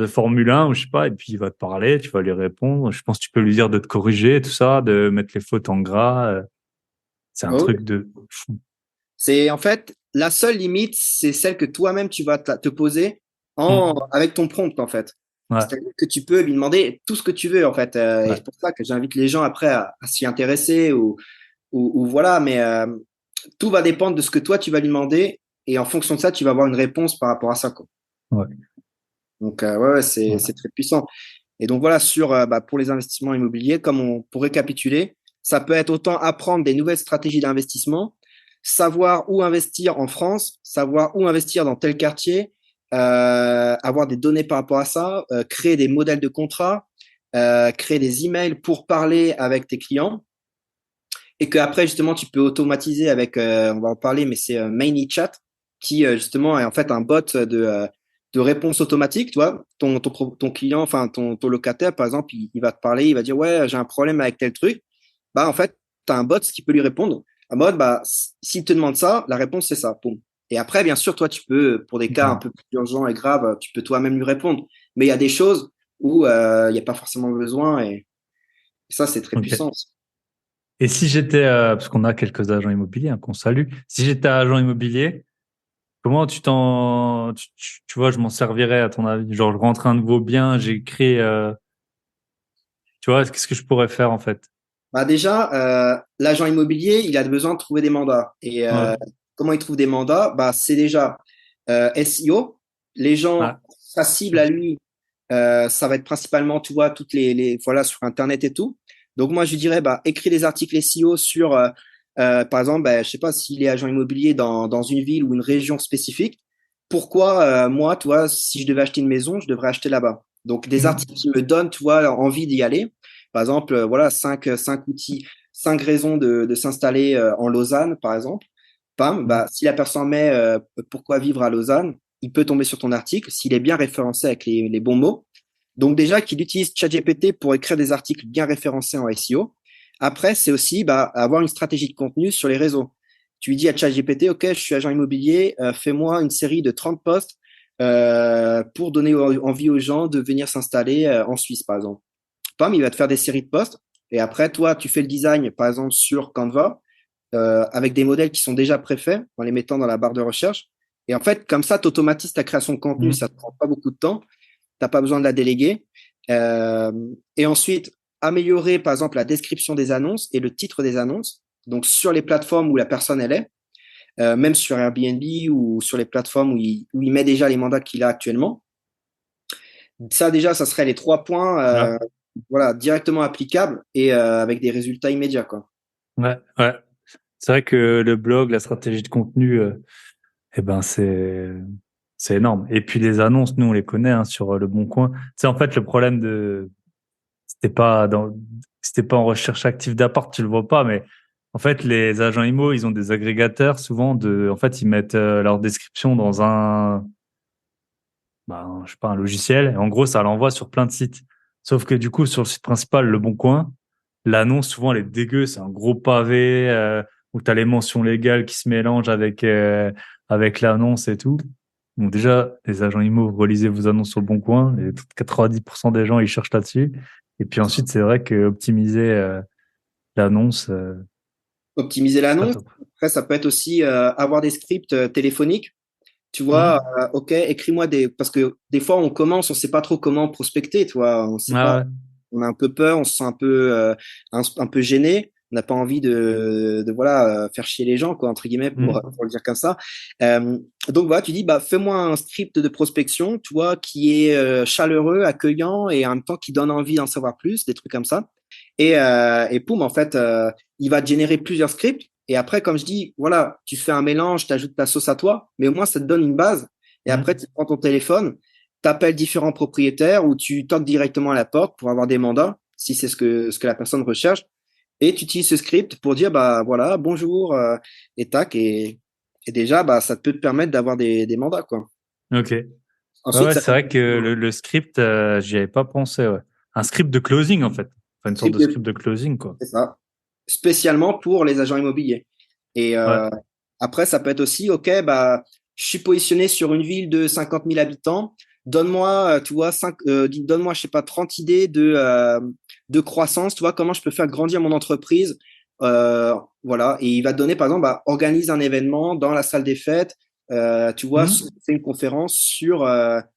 Formule 1 ou je sais pas, et puis il va te parler, tu vas lui répondre. Je pense que tu peux lui dire de te corriger tout ça, de mettre les fautes en gras. C'est un Oh, truc de fou. c'est en fait la seule limite, c'est celle que toi-même tu vas te poser Mm. avec ton prompt en fait. Ouais, C'est-à-dire que tu peux lui demander tout ce que tu veux en fait. Et ouais. c'est pour ça que j'invite les gens après à s'y intéresser ou voilà. Mais tout va dépendre de ce que toi tu vas lui demander et en fonction de ça, tu vas avoir une réponse par rapport à ça, quoi. Ouais. Donc ouais, ouais, Voilà. c'est très puissant. Et donc voilà sur pour les investissements immobiliers, pour récapituler, ça peut être autant apprendre des nouvelles stratégies d'investissement, savoir où investir en France, savoir où investir dans tel quartier, avoir des données par rapport à ça, créer des modèles de contrats, créer des emails pour parler avec tes clients, et que après justement tu peux automatiser avec, on va en parler, mais c'est ManyChat qui justement est en fait un bot de réponse automatique. Tu vois, ton client, enfin ton locataire par exemple, il va te parler, il va dire ouais j'ai un problème avec tel truc. Bah en fait tu as un bot qui peut lui répondre. Un bot, bah s'il te demande ça, la réponse c'est ça. Boum. Et après, bien sûr, toi, tu peux, pour des cas un Ouais. peu plus urgents et graves, tu peux toi-même lui répondre. Mais il y a des choses où il n'y a pas forcément besoin et ça, c'est très Ok. puissant. Et si j'étais, parce qu'on a quelques agents immobiliers hein, qu'on salue, si j'étais agent immobilier, comment tu vois, je m'en servirais à ton avis? Genre, je rentre un nouveau bien, j'ai créé, tu vois, qu'est-ce que je pourrais faire en fait? Bah déjà, l'agent immobilier, il a besoin de trouver des mandats. Et Ouais. comment il trouve des mandats? Bah, c'est déjà SEO. Les Ouais. gens, sa cible à lui, ça va être principalement, tu vois, toutes voilà, sur Internet et tout. Donc moi, je lui dirais, bah, écris des articles SEO sur, par exemple, bah, je sais pas s'il est agent immobilier dans une ville ou une région spécifique. Pourquoi moi, tu vois, si je devais acheter une maison, je devrais acheter là-bas. Donc des Mhm. articles qui me donnent, tu vois, envie d'y aller. Par exemple, voilà, cinq outils, 5 raisons de s'installer en Lausanne, par exemple. Pam, Mhm. bah, si la personne met pourquoi vivre à Lausanne, il peut tomber sur ton article s'il est bien référencé avec les bons mots. Donc déjà, qu'il utilise ChatGPT pour écrire des articles bien référencés en SEO. Après, c'est aussi bah, avoir une stratégie de contenu sur les réseaux. Tu lui dis à ChatGPT, OK, je suis agent immobilier, fais-moi une série de 30 posts pour donner envie aux gens de venir s'installer en Suisse, par exemple. Pam, il va te faire des séries de posts. Et après, toi, tu fais le design, par exemple, sur Canva, avec des modèles qui sont déjà préfaits, en les mettant dans la barre de recherche. Et en fait, comme ça, tu automatises ta création de contenu. Ça Mhm. ne te prend pas beaucoup de temps. Tu n'as pas besoin de la déléguer. Euh, et ensuite, améliorer, par exemple, la description des annonces et le titre des annonces. Donc, sur les plateformes où la personne, elle est, même sur Airbnb ou sur les plateformes où il met déjà les mandats qu'il a actuellement. Ça, déjà, ça serait les 3 points, Ouais. voilà, directement applicables et avec des résultats immédiats, quoi. Ouais. Ouais. C'est vrai que le blog, la stratégie de contenu, eh ben c'est énorme. Et puis les annonces, nous on les connaît hein, sur Le Bon Coin. C'est en fait le problème de c'était pas en recherche active d'appart, tu le vois pas, mais en fait les agents IMO, ils ont des agrégateurs souvent en fait ils mettent leur description dans je sais pas un logiciel. Et en gros ça l'envoie sur plein de sites. Sauf que du coup sur le site principal Le Bon Coin, l'annonce souvent elle est dégueu, c'est un gros pavé où t'as les mentions légales qui se mélangent avec l'annonce et tout. Donc déjà, les agents IMO, relisez vos annonces sur le Bon Coin. Et 90% des gens, ils cherchent là-dessus. Et puis ensuite, c'est vrai que optimiser l'annonce, Optimiser c'est pas l'annonce. top. Après, ça peut être aussi avoir des scripts téléphoniques. Tu vois, Mhm. OK, écris-moi parce que des fois, on commence, on sait pas trop comment prospecter, tu vois, on sait pas, Ah ouais. on a un peu peur, on se sent un peu gêné. On n'a pas envie de voilà faire chier les gens quoi entre guillemets Mhm. pour le dire comme ça. Euh, donc voilà, tu dis bah fais-moi un script de prospection, tu vois, qui est chaleureux, accueillant et en même temps qui donne envie d'en savoir plus, des trucs comme ça. Et poum, en fait, il va te générer plusieurs scripts. Et après, comme je dis, voilà, tu fais un mélange, tu ajoutes ta sauce à toi, mais au moins, ça te donne une base. Et après, Mhm. tu prends ton téléphone, tu appelles différents propriétaires ou tu toques directement à la porte pour avoir des mandats, si c'est ce que la personne recherche. Et tu utilises ce script pour dire, bah voilà, bonjour, et tac. Et déjà, bah, ça peut te permettre d'avoir des mandats, quoi. Ok. Ouais, Ensuite, ouais, ça c'est peut vrai que être le script, j'y avais pas pensé, ouais. Un script de closing, en fait. Enfin, un une sorte script de de, script de closing, quoi. c'est ça, spécialement pour les agents immobiliers. Et Ouais. après, ça peut être aussi, OK, bah, je suis positionné sur une ville de 50 000 habitants. Donne-moi, tu vois, donne-moi, je sais pas, 30 idées de croissance. Tu vois, comment je peux faire grandir mon entreprise. Voilà. Et il va te donner, par exemple, bah, organise un événement dans la salle des fêtes. Tu vois, Mhm. fais une conférence sur,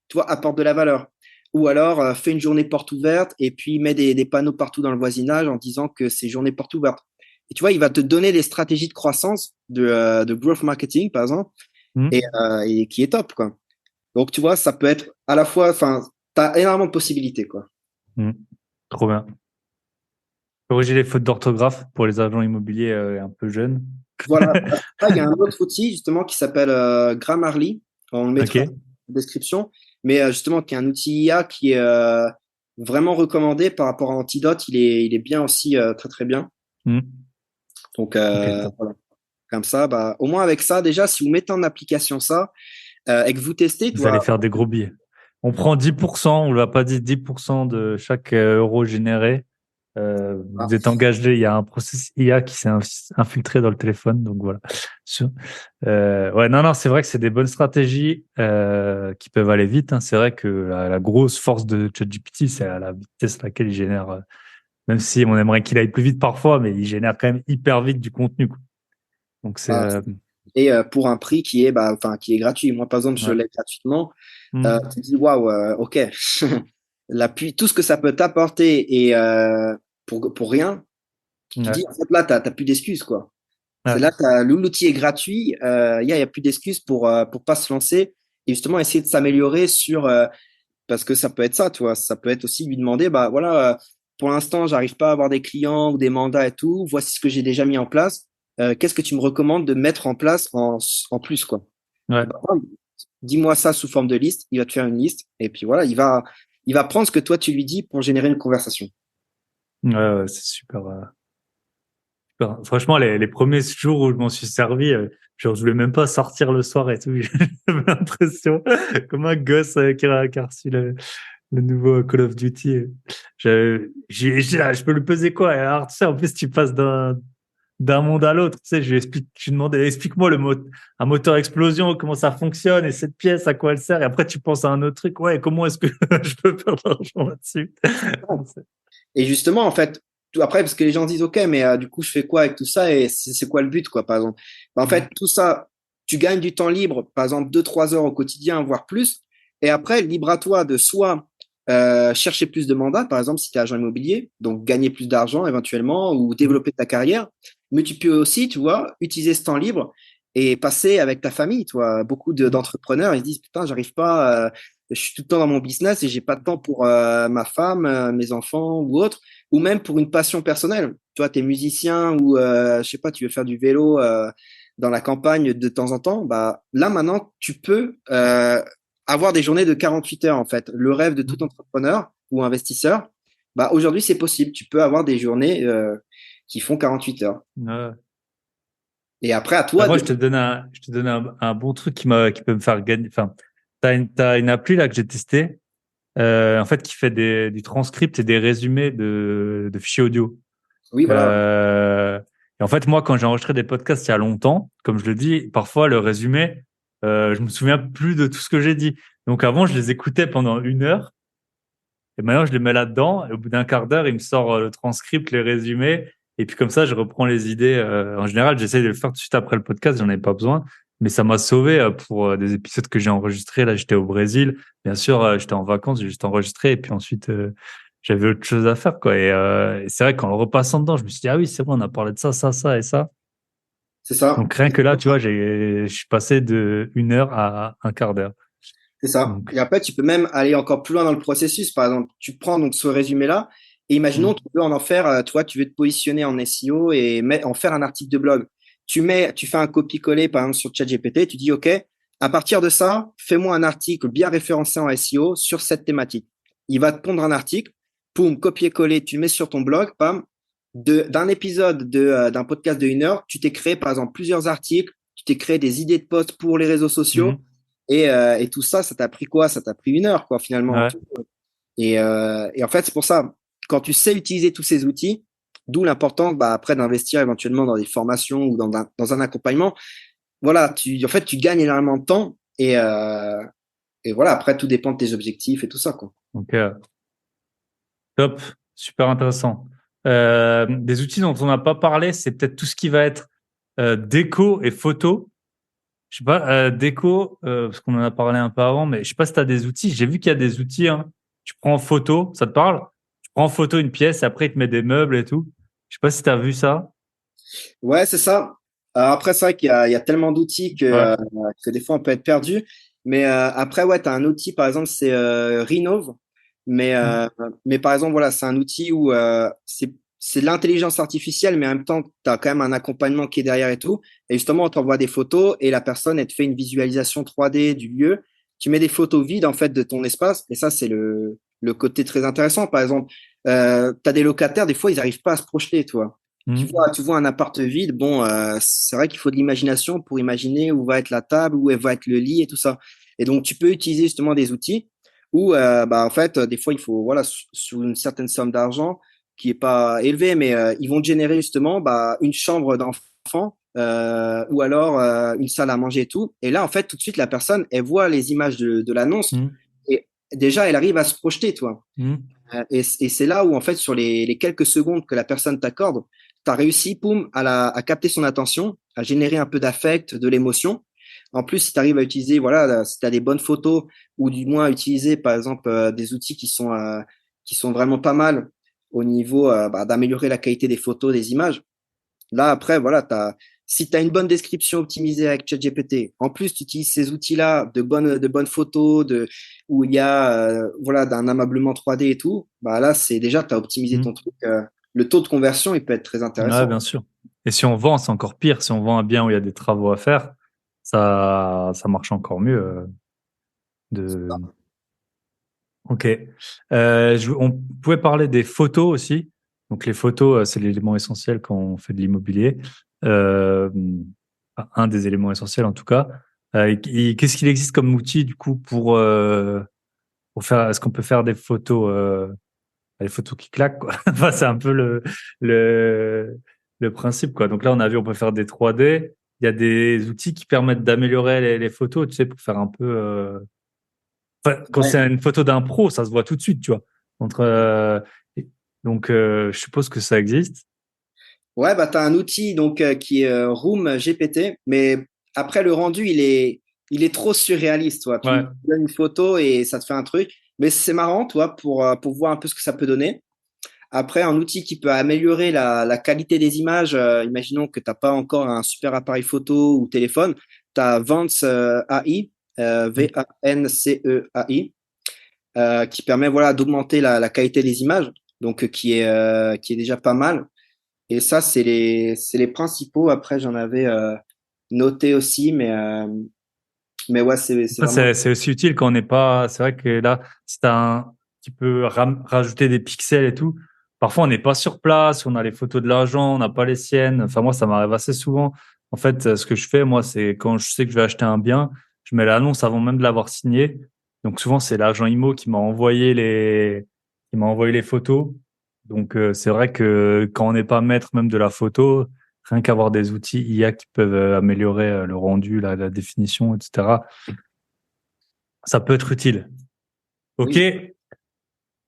tu vois, apporte de la valeur. Ou alors, fais une journée porte ouverte et puis mets des panneaux partout dans le voisinage en disant que c'est journée porte ouverte. Et tu vois, il va te donner des stratégies de croissance, de growth marketing, par exemple, Mhm. et qui est top, quoi. Donc, tu vois, ça peut être à la fois, enfin, tu as énormément de possibilités, quoi. Mhm. Trop bien. Corriger les fautes d'orthographe pour les agents immobiliers un peu jeunes. Voilà. Après, il y a un autre outil, justement, qui s'appelle Grammarly. On le mettra Ok. en description. Mais justement, qui est un outil IA qui est vraiment recommandé par rapport à Antidote. Il est bien aussi, très, très bien. Mhm. Donc, Ok, top. voilà. Comme ça, bah, au moins avec ça, déjà, si vous mettez en application ça, et que vous testez, tu Vous allez vois, faire des gros billets. On prend 10%, on ne l'a pas dit, 10% de chaque euro généré. Vous êtes engagé, il y a un processus IA qui s'est infiltré dans le téléphone, donc voilà. Ouais, non, c'est vrai que c'est des bonnes stratégies qui peuvent aller vite, hein. C'est vrai que la grosse force de ChatGPT, c'est à la vitesse à laquelle il génère, même si on aimerait qu'il aille plus vite parfois, mais il génère quand même hyper vite du contenu, quoi. Donc c'est Bah, et pour un prix qui est, qui est gratuit. Moi, par exemple, je ouais. l'ai gratuitement. Hmm. Tu te dis, waouh, ok, l'appui, tout ce que ça peut t'apporter et pour rien, tu te Ouais. dis, en fait, là, t'as plus d'excuses, quoi. C'est Ouais. là, l'outil est gratuit, y a plus d'excuses pour pas se lancer et justement essayer de s'améliorer parce que ça peut être ça, tu vois, ça peut être aussi lui demander, bah voilà, pour l'instant, j'arrive pas à avoir des clients ou des mandats et tout, voici ce que j'ai déjà mis en place, qu'est-ce que tu me recommandes de mettre en place en plus, quoi. Ouais. Bah, voilà, dis-moi ça sous forme de liste, il va te faire une liste et puis voilà, il va prendre ce que toi tu lui dis pour générer une conversation. Ouais, c'est super. Franchement, les premiers jours où je m'en suis servi, genre, je voulais même pas sortir le soir et tout. J'avais l'impression, comme un gosse qui a reçu le nouveau Call of Duty. Je peux le peser quoi? Et alors, tu sais, en plus, tu passes d'un monde à l'autre. Tu sais, je lui demandais, explique-moi un moteur explosion, comment ça fonctionne et cette pièce, à quoi elle sert. Et après, tu penses à un autre truc. Ouais, comment est-ce que je peux faire de l'argent là-dessus? Et justement, en fait, après, parce que les gens disent, OK, mais du coup, je fais quoi avec tout ça et c'est quoi le but, quoi, par exemple? Bah, en fait, tout ça, tu gagnes du temps libre, par exemple, 2, 3 heures au quotidien, voire plus. Et après, libre à toi de soit chercher plus de mandats, par exemple, si tu es agent immobilier, donc gagner plus d'argent éventuellement ou développer ta carrière. Mais tu peux aussi, tu vois, utiliser ce temps libre et passer avec ta famille, tu vois. Beaucoup d'entrepreneurs, ils se disent, putain, j'arrive pas, je suis tout le temps dans mon business et j'ai pas de temps pour ma femme, mes enfants ou autre, ou même pour une passion personnelle. Tu vois, t'es musicien ou je sais pas, tu veux faire du vélo dans la campagne de temps en temps. Bah là maintenant, tu peux avoir des journées de 48 heures en fait. Le rêve de tout entrepreneur ou investisseur. Bah aujourd'hui c'est possible. Tu peux avoir des journées qui font 48 heures. Ouais. Et après à Bah, toi moi, de. je te donne un bon truc qui peut me faire gagner. Enfin, t'as une appli là que j'ai testé, en fait, qui fait du transcript et des résumés de fichiers audio. Oui voilà. Euh, et en fait, moi, quand j'ai enregistré des podcasts il y a longtemps, comme je le dis, parfois le résumé, je me souviens plus de tout ce que j'ai dit. Donc avant, je les écoutais pendant 1 heure, et maintenant je les mets là-dedans. Et au bout d'un quart d'heure, il me sort le transcript, les résumés, et puis comme ça, je reprends les idées. En général, j'essaie de le faire tout de suite après le podcast. J'en avais pas besoin, mais ça m'a sauvé pour des épisodes que j'ai enregistrés. Là, j'étais au Brésil, bien sûr, j'étais en vacances, j'ai juste enregistré, et puis ensuite. J'avais autre chose à faire, quoi. Et c'est vrai qu'en le repassant dedans, je me suis dit, ah oui, c'est bon, on a parlé de ça, ça, ça et ça. C'est ça. Donc rien que là, tu vois, je suis passé de 1 heure à un quart d'heure. C'est ça. Donc, Et après, tu peux même aller encore plus loin dans le processus. Par exemple, tu prends donc ce résumé-là et imaginons mm, tu veux en faire, toi, tu veux te positionner en SEO et en faire un article de blog. Tu fais un copier-coller, par exemple, sur ChatGPT, tu dis, OK, à partir de ça, fais-moi un article bien référencé en SEO sur cette thématique. Il va te pondre un article, poum, copier-coller, tu le mets sur ton blog, pam, d'un épisode d'un podcast de 1 heure, tu t'es créé, par exemple, plusieurs articles, tu t'es créé des idées de posts pour les réseaux sociaux. mm, Et tout ça, ça t'a pris quoi? Ça t'a pris 1 heure, quoi, finalement. ouais, Et en fait, c'est pour ça, quand tu sais utiliser tous ces outils, d'où l'importance, bah, après, d'investir éventuellement dans des formations ou dans un accompagnement. Voilà, en fait, tu gagnes énormément de temps et voilà, après, tout dépend de tes objectifs et tout ça, quoi. donc top, super intéressant. Des outils dont on n'a pas parlé, c'est peut-être tout ce qui va être déco et photo. Je sais pas, déco, parce qu'on en a parlé un peu avant, mais je sais pas si tu as des outils. J'ai vu qu'il y a des outils, hein. Tu prends en photo, ça te parle? Tu prends en photo une pièce et après, il te met des meubles et tout. Je sais pas si tu as vu ça. Ouais, c'est ça. Après, c'est vrai qu'il y a tellement d'outils Ouais. que des fois, on peut être perdu. Mais après, ouais, tu as un outil, par exemple, c'est Rinov. Mais, Mm, euh, mais par exemple, voilà, c'est un outil où c'est de l'intelligence artificielle, mais en même temps, tu as quand même un accompagnement qui est derrière et tout. Et justement, on t'envoie des photos et la personne, elle te fait une visualisation 3D du lieu. Tu mets des photos vides, en fait, de ton espace. Et ça, c'est le côté très intéressant. Par exemple, tu as des locataires, des fois, ils n'arrivent pas à se projeter, toi. mm. Tu vois un appart vide, bon, c'est vrai qu'il faut de l'imagination pour imaginer où va être la table, où va être le lit et tout ça. Et donc, tu peux utiliser justement des outils où, bah, en fait, des fois, il faut, voilà, sous une certaine somme d'argent, qui est pas élevé, mais ils vont te générer justement une chambre d'enfant ou alors une salle à manger et tout. Et là, en fait, tout de suite, la personne, elle voit les images de l'annonce Mhm. et déjà, elle arrive à se projeter, toi. Mhm. Et c'est là où, en fait, sur les quelques secondes que la personne t'accorde, tu as réussi, poum, à capter son attention, à générer un peu d'affect, de l'émotion. En plus, si tu arrives à utiliser, voilà, si tu as des bonnes photos, ou du moins à utiliser, par exemple, des outils qui sont vraiment pas mal au niveau d'améliorer la qualité des photos, des images. Là, après, voilà, si tu as une bonne description optimisée avec ChatGPT, en plus, tu utilises ces outils-là de bonnes photos, où il y a voilà, d'un ameublement 3D et tout, bah là, c'est déjà, tu as optimisé ton Mhm. truc. Le taux de conversion, il peut être très Ouais, intéressant. bien sûr. Et si on vend, c'est encore pire. Si on vend un bien où il y a des travaux à faire, ça marche encore mieux. De... Ok. On pouvait parler des photos aussi. Donc les photos, c'est l'élément essentiel quand on fait de l'immobilier. Euh, un des éléments essentiels en tout cas. Qu'est-ce qu'il existe comme outil du coup pour faire? Est-ce qu'on peut faire des photos qui claquent quoi? Enfin, c'est un peu le principe quoi. Donc là, on a vu, on peut faire des 3D. Il y a des outils qui permettent d'améliorer les photos, tu sais, pour faire un peu. Enfin, quand Ouais. c'est une photo d'un pro, ça se voit tout de suite, tu vois. Entre, donc, je suppose que ça existe. Ouais, bah, tu as un outil donc, qui est Room GPT, mais après, le rendu, il est trop surréaliste. Toi. Ouais. Tu donnes une photo et ça te fait un truc. Mais c'est marrant, toi, pour voir un peu ce que ça peut donner. Après, un outil qui peut améliorer la qualité des images, imaginons que tu n'as pas encore un super appareil photo ou téléphone, tu as Vance AI, VANCE AI, qui permet voilà, d'augmenter la qualité des images, donc qui est déjà pas mal. Et ça, c'est les principaux. Après, j'en avais noté aussi, mais ouais, c'est Après, vraiment. c'est aussi utile quand on n'est pas. C'est vrai que là, si tu peux rajouter des pixels et tout. Parfois, on n'est pas sur place, on a les photos de l'agent, on n'a pas les siennes. Enfin, moi, ça m'arrive assez souvent. En fait, ce que je fais, moi, c'est quand je sais que je vais acheter un bien, je mets l'annonce avant même de l'avoir signé. Donc, souvent, c'est l'agent IMO qui m'a envoyé les photos. Donc, c'est vrai que quand on n'est pas maître même de la photo, rien qu'avoir des outils IA qui peuvent améliorer le rendu, la définition, etc. Ça peut être utile. OK. Oui,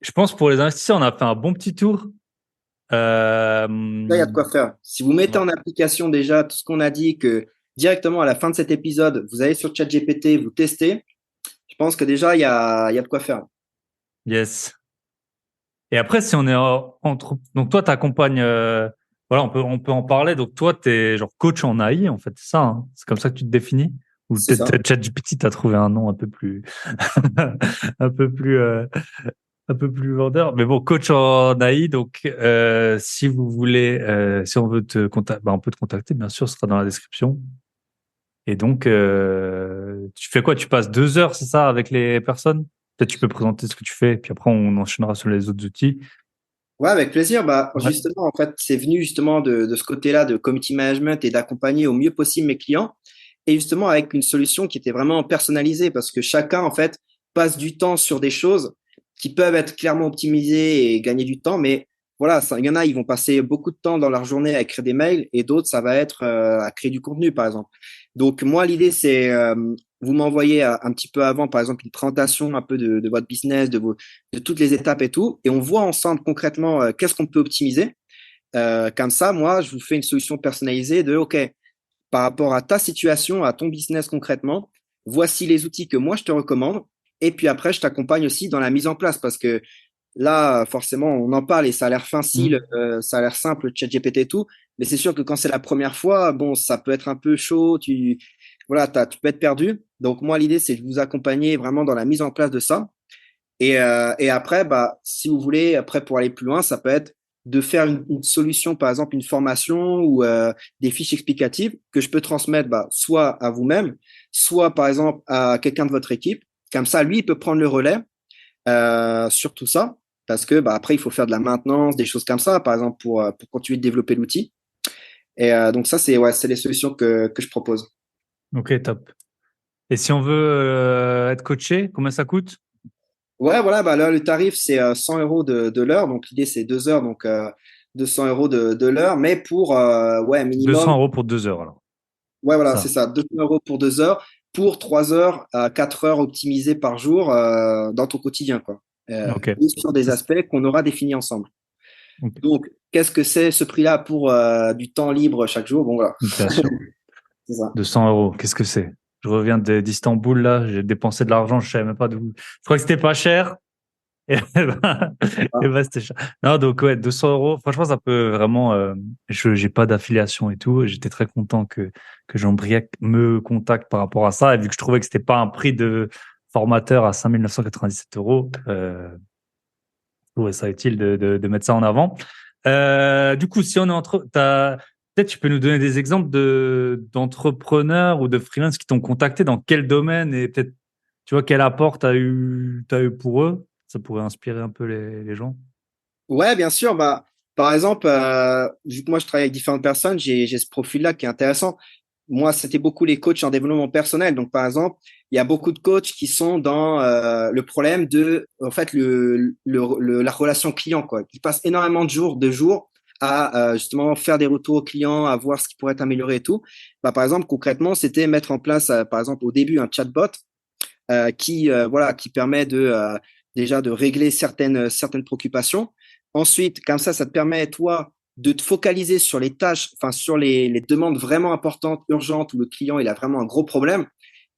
Je pense pour les investisseurs, on a fait un bon petit tour. Euh, là, il y a de quoi faire. Si vous mettez ouais. en application déjà tout ce qu'on a dit, que directement à la fin de cet épisode, vous allez sur ChatGPT, vous testez, je pense que déjà, il y a de quoi faire. Yes. Et après, si on est donc toi, t'accompagnes, voilà, on peut en parler. Donc toi, t'es genre coach en AI, en fait, c'est ça, hein. C'est comme ça que tu te définis? Ou C'est ça. peut-être ChatGPT, t'as trouvé un nom un peu plus, un peu plus, un peu plus vendeur. Mais bon, coach en AI, donc si vous voulez, si on veut te contacter, on peut te contacter, bien sûr, ce sera dans la description. Et donc, tu fais quoi? Tu passes 2 heures, c'est ça, avec les personnes? Peut-être tu peux présenter ce que tu fais, et puis après on enchaînera sur les autres outils. Ouais, avec plaisir. Bah, Ouais. justement, en fait, c'est venu justement de ce côté-là de community management et d'accompagner au mieux possible mes clients. Et justement, avec une solution qui était vraiment personnalisée parce que chacun, en fait, passe du temps sur des choses qui peuvent être clairement optimisées et gagner du temps. Mais voilà, il y en a, ils vont passer beaucoup de temps dans leur journée à écrire des mails et d'autres, ça va être à créer du contenu, par exemple. Donc, moi, l'idée, c'est vous m'envoyez un petit peu avant, par exemple, une présentation un peu de votre business, de toutes les étapes et tout, et on voit ensemble concrètement qu'est-ce qu'on peut optimiser. Comme ça, moi, je vous fais une solution personnalisée de, OK, par rapport à ta situation, à ton business concrètement, voici les outils que moi, je te recommande. Et puis après, je t'accompagne aussi dans la mise en place parce que là, forcément, on en parle et ça a l'air facile, Mhm. ça a l'air simple, ChatGPT et tout. Mais c'est sûr que quand c'est la première fois, bon, ça peut être un peu chaud. Voilà, tu peux être perdu. Donc moi, l'idée, c'est de vous accompagner vraiment dans la mise en place de ça. Et après, bah, si vous voulez, après pour aller plus loin, ça peut être de faire une solution, par exemple une formation ou des fiches explicatives que je peux transmettre bah, soit à vous-même, soit par exemple à quelqu'un de votre équipe. Comme ça, lui, il peut prendre le relais sur tout ça, parce que bah, après, il faut faire de la maintenance, des choses comme ça, par exemple pour continuer de développer l'outil. Et donc ça, c'est les solutions que je propose. Ok, top. Et si on veut être coaché, combien ça coûte? Ouais, voilà, bah là, le tarif, c'est 100 euros de l'heure. Donc, l'idée, c'est 2 heures, donc 200 euros de l'heure, mais pour, ouais, 200 minimum, euros pour 2 heures, alors. ouais, voilà, c'est Ça. ça, 200 euros pour 2 heures, pour 3 heures à 4 heures optimisées par jour dans ton quotidien, quoi. Ok. Et sur des Ça, aspects qu'on aura définis ensemble. ok. Donc, qu'est-ce que c'est ce prix-là pour du temps libre chaque jour? Bon, voilà, Bien sûr. c'est ça. 200 euros. Qu'est-ce que c'est? Je reviens d'Istanbul, là. J'ai dépensé de l'argent. Je savais même pas d'où. Je crois que c'était pas cher. Et ben, Ah, et ben, c'était cher. Non, donc, ouais, 200 euros. Franchement, ça peut vraiment, j'ai pas d'affiliation et tout. J'étais très content que Jean-Briac me contacte par rapport à ça. Et vu que je trouvais que c'était pas un prix de formateur à 5 997 euros, je trouvais ça utile de mettre ça en avant. Du coup, si on est peut-être tu peux nous donner des exemples d'entrepreneurs ou de freelance qui t'ont contacté dans quel domaine et peut-être, tu vois, quel apport t'as eu pour eux. Ça pourrait inspirer un peu les gens. ouais, bien sûr. Bah, par exemple, vu que moi, je travaille avec différentes personnes, j'ai ce profil-là qui est intéressant. Moi, c'était beaucoup les coachs en développement personnel. Donc, par exemple, il y a beaucoup de coachs qui sont dans le problème de, en fait, la relation client, quoi. Ils passent énormément de jours à justement faire des retours aux clients, à voir ce qui pourrait être amélioré et tout. Bah, par exemple, concrètement, c'était mettre en place, par exemple, au début, un chatbot voilà, qui permet déjà de régler certaines préoccupations. Ensuite, comme ça te permet, toi, de te focaliser sur les tâches, enfin, sur les demandes vraiment importantes, urgentes, où le client, il a vraiment un gros problème.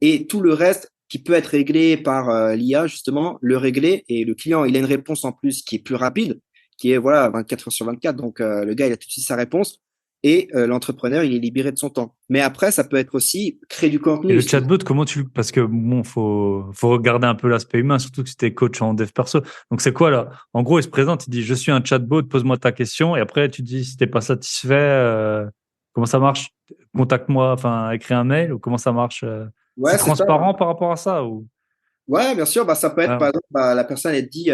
Et tout le reste qui peut être réglé par l'IA, justement, le régler. Et le client, il a une réponse en plus qui est plus rapide, qui est, voilà, 24 heures sur 24. Donc, le gars, il a tout de suite sa réponse. Et l'entrepreneur, il est libéré de son temps. Mais après, ça peut être aussi créer du Et contenu. le chatbot, parce que bon, faut regarder un peu l'aspect humain, surtout que c'était coach en dev perso. Donc c'est quoi là? En gros, il se présente, il dit, je suis un chatbot, pose-moi ta question, et après tu dis si t'es pas satisfait, comment ça marche? Contacte-moi, enfin, écris un mail, ou comment ça marche? C'est Ouais, c'est ça. transparent par rapport à ça, ou? Ouais, bien sûr, bah, ça peut être, Ah, par exemple, bah, la personne, elle dit,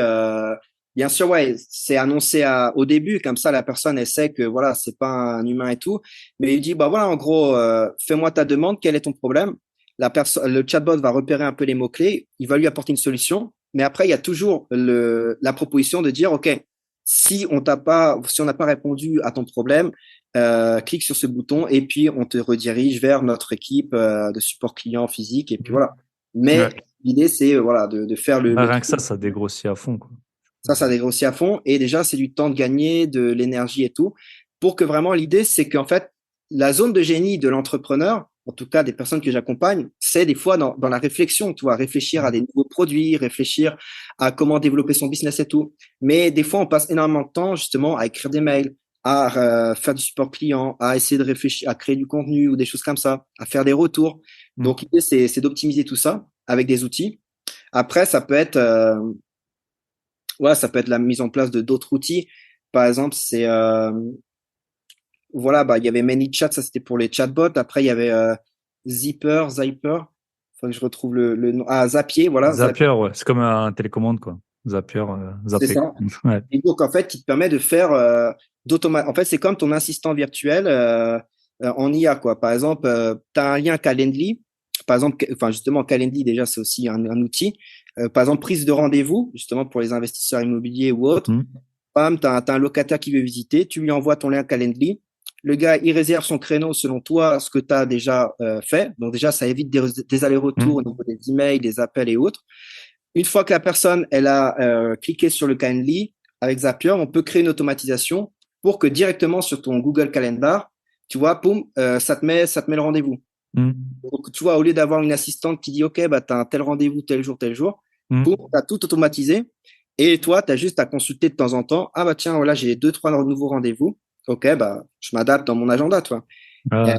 bien sûr, ouais, c'est annoncé au début, comme ça, la personne, elle sait que, voilà, c'est pas un humain et tout, mais il dit, bah, voilà, en gros, fais-moi ta demande, quel est ton problème? Le chatbot va repérer un peu les mots-clés, il va lui apporter une solution, mais après, il y a toujours la proposition de dire, OK, si on n'a pas répondu à ton problème, clique sur ce bouton et puis on te redirige vers notre équipe, de support client physique, et puis mhm. voilà. Mais Ouais. l'idée, c'est voilà, de faire Ouais, le rien que tri. ça dégrossit à fond, quoi. Ça dégrossit à fond. Et déjà, c'est du temps de gagner, de l'énergie et tout. Pour que vraiment, l'idée, c'est qu'en fait, la zone de génie de l'entrepreneur, en tout cas des personnes que j'accompagne, c'est des fois dans la réflexion, tu vois, réfléchir à Mhm. des nouveaux produits, réfléchir à comment développer son business et tout. Mais des fois, on passe énormément de temps justement à écrire des mails, à faire du support client, à essayer de réfléchir, à créer du contenu ou des choses comme ça, à faire des retours. Mhm. Donc, l'idée, c'est d'optimiser tout ça avec des outils. Après, ça peut être ouais, ça peut être la mise en place de d'autres outils. Par exemple, c'est voilà, bah il y avait ManyChat, ça c'était pour les chatbots. Après, il y avait Zyper. Faut que je retrouve le nom. Ah, Zapier, voilà, Zapier, Zapier, ouais, c'est comme un télécommande, quoi. Zapier, c'est zapper, ça. quoi. Ouais. Et donc en fait, qui te permet de faire En fait, c'est comme ton assistant virtuel en IA, quoi. Par exemple, tu as un lien Calendly. Par exemple, enfin justement, Calendly déjà c'est aussi un outil. Par exemple, prise de rendez-vous justement pour les investisseurs immobiliers ou autres. Mhm. Bam, t'as un locataire qui veut visiter, tu lui envoies ton lien Calendly. Le gars, il réserve son créneau selon toi, ce que tu as déjà fait. Donc déjà, ça évite des allers-retours au Mhm. niveau des emails, des appels et autres. Une fois que la personne, elle a cliqué sur le Calendly, avec Zapier, on peut créer une automatisation pour que directement sur ton Google Calendar, tu vois, poum, ça te met le rendez-vous. Mhm. Donc, tu vois, au lieu d'avoir une assistante qui dit, OK, bah, tu as un tel rendez-vous, tel jour, boum, Mhm. tu as tout automatisé. Et toi, tu as juste à consulter de temps en temps. Ah, bah, tiens, voilà, j'ai deux, trois nouveaux rendez-vous. OK, bah, je m'adapte dans mon agenda, toi. Euh, Ah,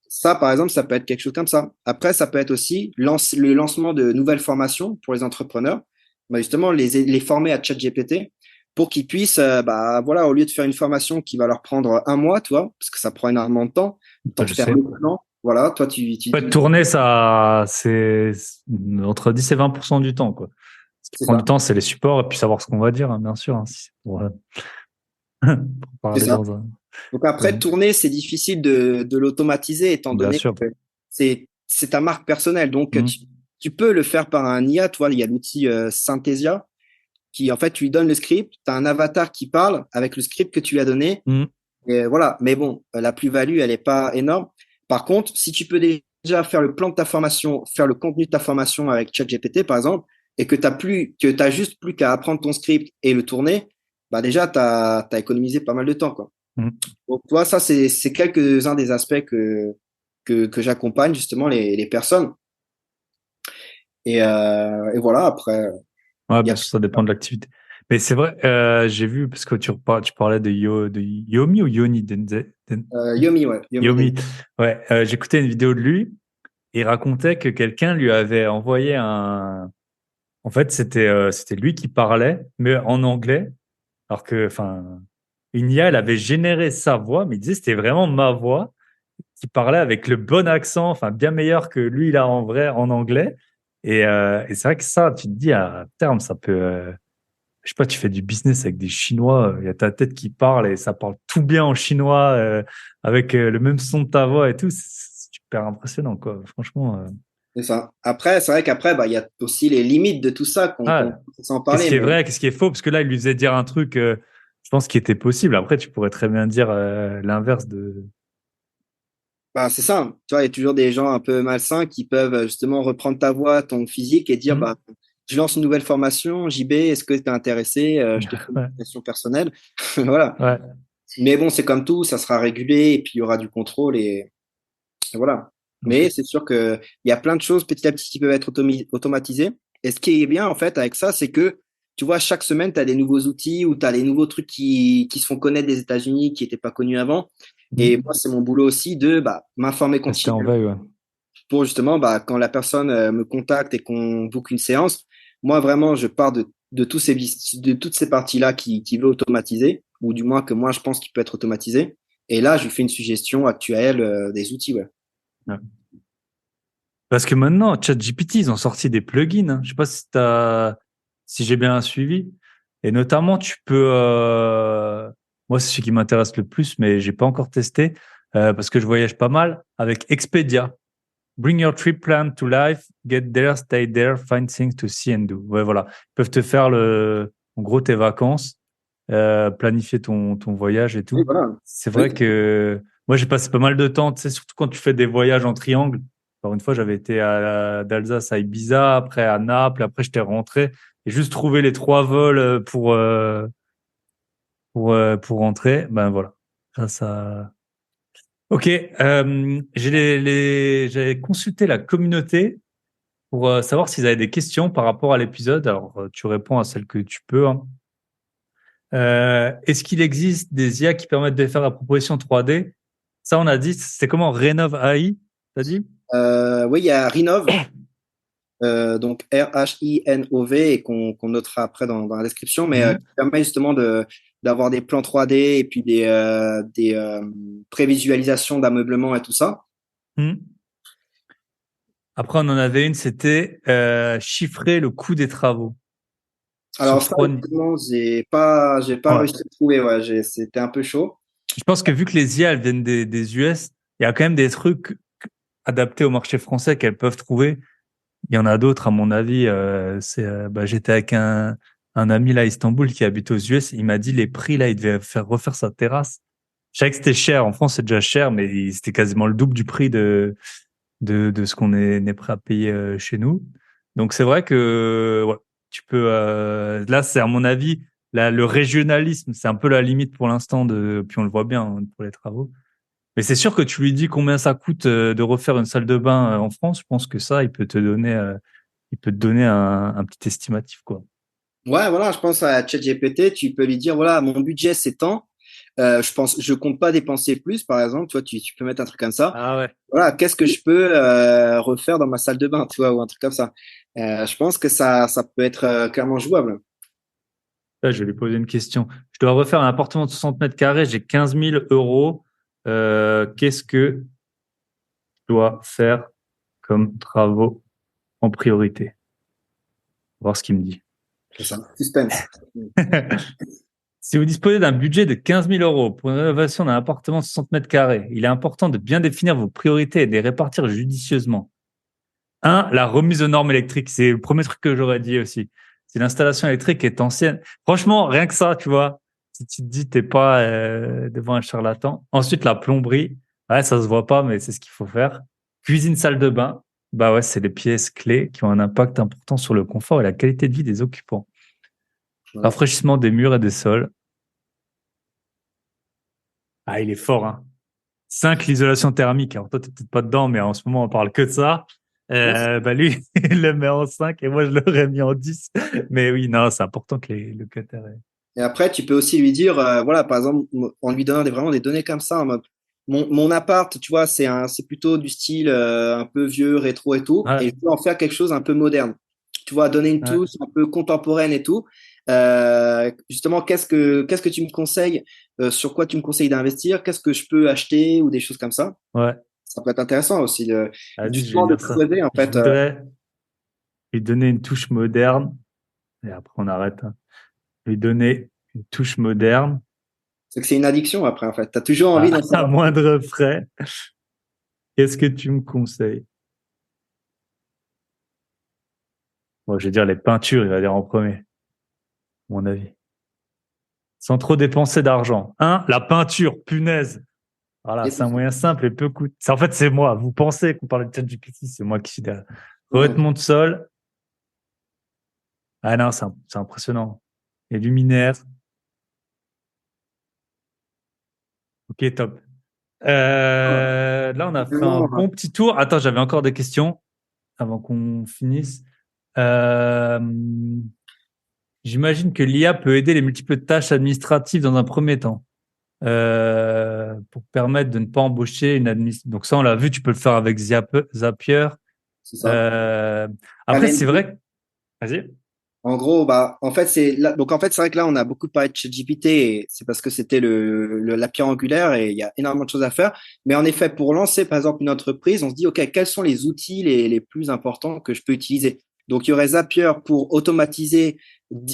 Ça, par exemple, ça peut être quelque chose comme ça. Après, ça peut être aussi le lancement de nouvelles formations pour les entrepreneurs. Bah, justement, les former à ChatGPT pour qu'ils puissent, bah, voilà, au lieu de faire une formation qui va leur prendre un mois, tu vois, parce que ça prend énormément de temps, le temps de je faire sais. le plan. Voilà, toi, tu Ouais, tourner, ça, c'est entre 10 et 20% du temps, quoi. Ce qui c'est prend ça. du temps, c'est les supports et puis savoir ce qu'on va dire, hein, bien sûr, hein, si c'est pour C'est parler ça. dans un. Donc après, Ouais, tourner, c'est difficile de l'automatiser étant bien donné sûr. que c'est ta marque personnelle. Donc Mhm. tu peux le faire par un IA. Toi, il y a l'outil Synthesia en fait, tu lui donnes le script, tu as un avatar qui parle avec le script que tu lui as donné. Hmm. Et voilà. Mais bon, la plus-value, elle est pas énorme. Par contre, si tu peux déjà faire le plan de ta formation, faire le contenu de ta formation avec ChatGPT, par exemple, et que t'as juste plus qu'à apprendre ton script et le tourner, bah déjà, t'as économisé pas mal de temps, quoi. Hmm. Donc, toi, ça, c'est quelques-uns des aspects que j'accompagne, justement, les personnes. Et voilà, après, Ouais, il y bien a, sûr, ça dépend de l'activité. Mais c'est vrai, j'ai vu, parce que tu parlais de Yomi ou Yoni Yomi, ouais, Yomi Den. Yomi. Ouais, j'écoutais une vidéo de lui et il racontait que quelqu'un lui avait envoyé En fait, c'était lui qui parlait, mais en anglais, alors que, enfin, une IA, elle avait généré sa voix, mais il disait que c'était vraiment ma voix qui parlait avec le bon accent, enfin, bien meilleur que lui, il a en vrai en anglais. Et c'est vrai que ça, tu te dis, à terme, ça peut, je sais pas, tu fais du business avec des Chinois, il y a ta tête qui parle et ça parle tout bien en chinois, avec le même son de ta voix et tout. C'est super impressionnant, quoi. Franchement. C'est ça. Après, c'est vrai qu'après, bah, il y a aussi les limites de tout ça qu'on Ah, peut s'en qu'est-ce parler, qui est mais vrai, qu'est-ce qui est faux? Parce que là, il lui faisait dire un truc, je pense, qui était possible. Après, tu pourrais très bien dire l'inverse de. bah, c'est ça. Tu vois, il y a toujours des gens un peu malsains qui peuvent justement reprendre ta voix, ton physique et dire, Hmm. bah, je lance une nouvelle formation, JB, est-ce que tu es intéressé? Je te fais une Ouais, présentation personnelle. Voilà. ouais. Mais bon, c'est comme tout, ça sera régulé et puis il y aura du contrôle et voilà. Ok. Mais c'est sûr que il y a plein de choses petit à petit qui peuvent être automatisées. Et ce qui est bien, en fait, avec ça, c'est que, tu vois, chaque semaine, tu as des nouveaux outils ou tu as des nouveaux trucs qui se font connaître des États-Unis qui n'étaient pas connus avant. Et Hmm. moi, c'est mon boulot aussi de bah, m'informer Rester en continuellement veille, ouais. pour justement, bah, quand la personne me contacte et qu'on book une séance, moi, vraiment, je pars de toutes ces parties-là qui veut automatiser, ou du moins que moi, je pense qu'il peut être automatisé. Et là, je lui fais une suggestion actuelle des outils, ouais. Ouais. Parce que maintenant, ChatGPT, ils ont sorti des plugins, hein. Je sais pas si j'ai bien suivi. Et notamment, tu peux, moi, c'est ce qui m'intéresse le plus, mais j'ai pas encore testé, parce que je voyage pas mal avec Expedia. Bring your trip plan to life, get there, stay there, find things to see and do. Ouais, voilà. Ils peuvent te faire en gros, tes vacances, planifier ton voyage et Oui, tout. voilà. C'est Oui, vrai que moi, j'ai passé pas mal de temps, tu sais, surtout quand tu fais des voyages en triangle. Alors, une fois, j'avais été d'Alsace à Ibiza, après à Naples, après, j'étais rentré et juste trouver les 3 vols pour rentrer. Ben voilà. Ça. Ok. J'avais consulté la communauté pour savoir s'ils avaient des questions par rapport à l'épisode. Alors, tu réponds à celles que tu peux, hein. Est-ce qu'il existe des IA qui permettent de faire la proposition 3D? Ça, on a dit, c'est comment? Rénov AI, t'as dit? oui, il y a Rinov, donc RHINOV, et qu'on notera après dans la description, mais Mhm. qui permet justement d'avoir des plans 3D et puis des prévisualisations d'ameublement et tout ça. Mhm. Après, on en avait une, c'était chiffrer le coût des travaux Alors sur ça, 3. justement, j'ai pas Ouais. réussi à trouver, ouais, c'était un peu chaud. Je pense que vu que les IA, elles viennent des US, il y a quand même des trucs adaptés au marché français qu'elles peuvent trouver. Il y en a d'autres, à mon avis. J'étais avec un ami là à Istanbul qui habite aux US. Il m'a dit les prix là, il devait faire refaire sa terrasse. Je savais que c'était cher. En France, c'est déjà cher, mais c'était quasiment le double du prix de ce qu'on est prêt à payer chez nous. Donc c'est vrai que ouais, tu peux. Là, c'est à mon avis le régionalisme, c'est un peu la limite pour l'instant puis on le voit bien, hein, pour les travaux. Mais c'est sûr que tu lui dis combien ça coûte de refaire une salle de bain en France. Je pense que ça, il peut te donner un petit estimatif, quoi. Ouais, voilà, je pense à ChatGPT, tu peux lui dire, voilà, mon budget c'est tant, je compte pas dépenser plus, par exemple, tu vois, tu peux mettre un truc comme ça. Ah ouais. Voilà, qu'est-ce que je peux refaire dans ma salle de bain, tu vois, ou un truc comme ça. Je pense que ça peut être clairement jouable. Là, je vais lui poser une question. Je dois refaire un appartement de 60 mètres carrés, j'ai 15 000 euros. Qu'est-ce que je dois faire comme travaux en priorité? Voir ce qu'il me dit. C'est ça. Suspense. Si vous disposez d'un budget de 15 000 euros pour une rénovation d'un appartement de 60 mètres carrés, il est important de bien définir vos priorités et de les répartir judicieusement. Un, la remise aux normes électriques. C'est le premier truc que j'aurais dit aussi. Si l'installation électrique est ancienne, franchement, rien que ça, tu vois, si tu te dis t'es pas devant un charlatan. Ensuite, la plomberie, ouais, ça se voit pas, mais c'est ce qu'il faut faire. Cuisine, salle de bain, bah ouais, c'est les pièces clés qui ont un impact important sur le confort et la qualité de vie des occupants. Ouais. Rafraîchissement des murs et des sols. Ah, il est fort, hein. 5, l'isolation thermique. Alors toi, t'es peut-être pas dedans, mais en ce moment, on parle que de ça. Non, Bah lui, il le met en 5 et moi, je l'aurais mis en 10. Mais oui, non, c'est important que les locataires aient. et après, tu peux aussi lui dire, voilà, par exemple, en lui donnant vraiment des données comme ça, en mode, mon appart, tu vois, c'est plutôt du style un peu vieux, rétro et tout, et Ouais, je veux en faire quelque chose un peu moderne. Tu vois, donner une ouais, touche un peu contemporaine et tout. Justement, qu'est-ce que tu me conseilles, sur quoi tu me conseilles d'investir, qu'est-ce que je peux acheter ou des choses comme ça. ouais. Ça peut être intéressant aussi, Vas-y, je vais justement de dire ça. creuser en Je fait. voudrais lui donner une touche moderne. Et après, on arrête, hein. Lui donner une touche moderne C'est que c'est une addiction après en fait. T'as toujours envie d'en à savoir. moindre frais. Qu'est-ce que tu me conseilles? Bon, je vais dire les peintures, il va dire en premier, à mon avis. Sans trop dépenser d'argent. La peinture, punaise. Voilà, Et c'est tout un ça. moyen simple et peu coûteux. En fait, c'est moi. Vous pensez qu'on parle de ChatGPT, c'est moi qui suis derrière. Ouais. Revêtement de sol. Ah non, c'est impressionnant. Les luminaires. Ok, top. Là, on a fait un Vraiment, bon petit tour. Attends, j'avais encore des questions avant qu'on finisse. Euh, J'imagine que l'IA peut aider les multiples tâches administratives dans un premier temps, pour permettre de ne pas embaucher une administration. Donc ça, on l'a vu, tu peux le faire avec Zapier. c'est ça. Euh, Après, c'est Calendly. vrai. Vas-y. En gros, bah, en fait, donc en fait, c'est vrai que là, on a beaucoup parlé de ChatGPT et c'est parce que c'était la pierre angulaire et il y a énormément de choses à faire. Mais en effet, pour lancer, par exemple, une entreprise, on se dit, OK, quels sont les outils les plus importants que je peux utiliser? Donc, il y aurait Zapier pour automatiser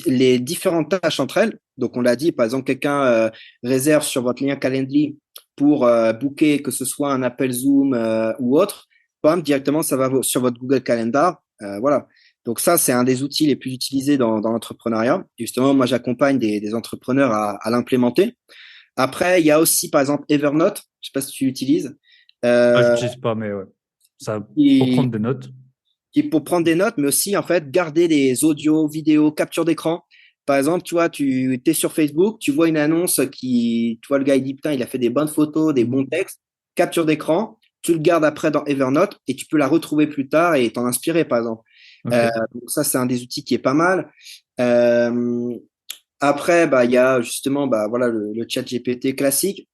les différentes tâches entre elles. Donc, on l'a dit, par exemple, quelqu'un réserve sur votre lien Calendly pour booker, que ce soit un appel Zoom ou autre. Bam, directement, ça va sur votre Google Calendar. Voilà. Donc ça, c'est un des outils les plus utilisés dans l'entrepreneuriat. Et justement, moi, j'accompagne des entrepreneurs à l'implémenter. Après, il y a aussi, par exemple, Evernote. Je sais pas si tu l'utilises. Ah, je Euh, n'utilise pas, mais ouais. Ça, pour prendre qui, des notes. qui est pour prendre des notes, mais aussi, en fait, garder des audios, vidéos, capture d'écran. Par exemple, tu vois, tu es sur Facebook, tu vois une annonce tu vois, le gars, il dit, putain, il a fait des bonnes photos, des bons textes, capture d'écran, tu le gardes après dans Evernote et tu peux la retrouver plus tard et t'en inspirer, par exemple. Ok. Donc ça, c'est un des outils qui est pas mal. Euh, Après, bah, il y a justement, bah, voilà, le chat GPT classique.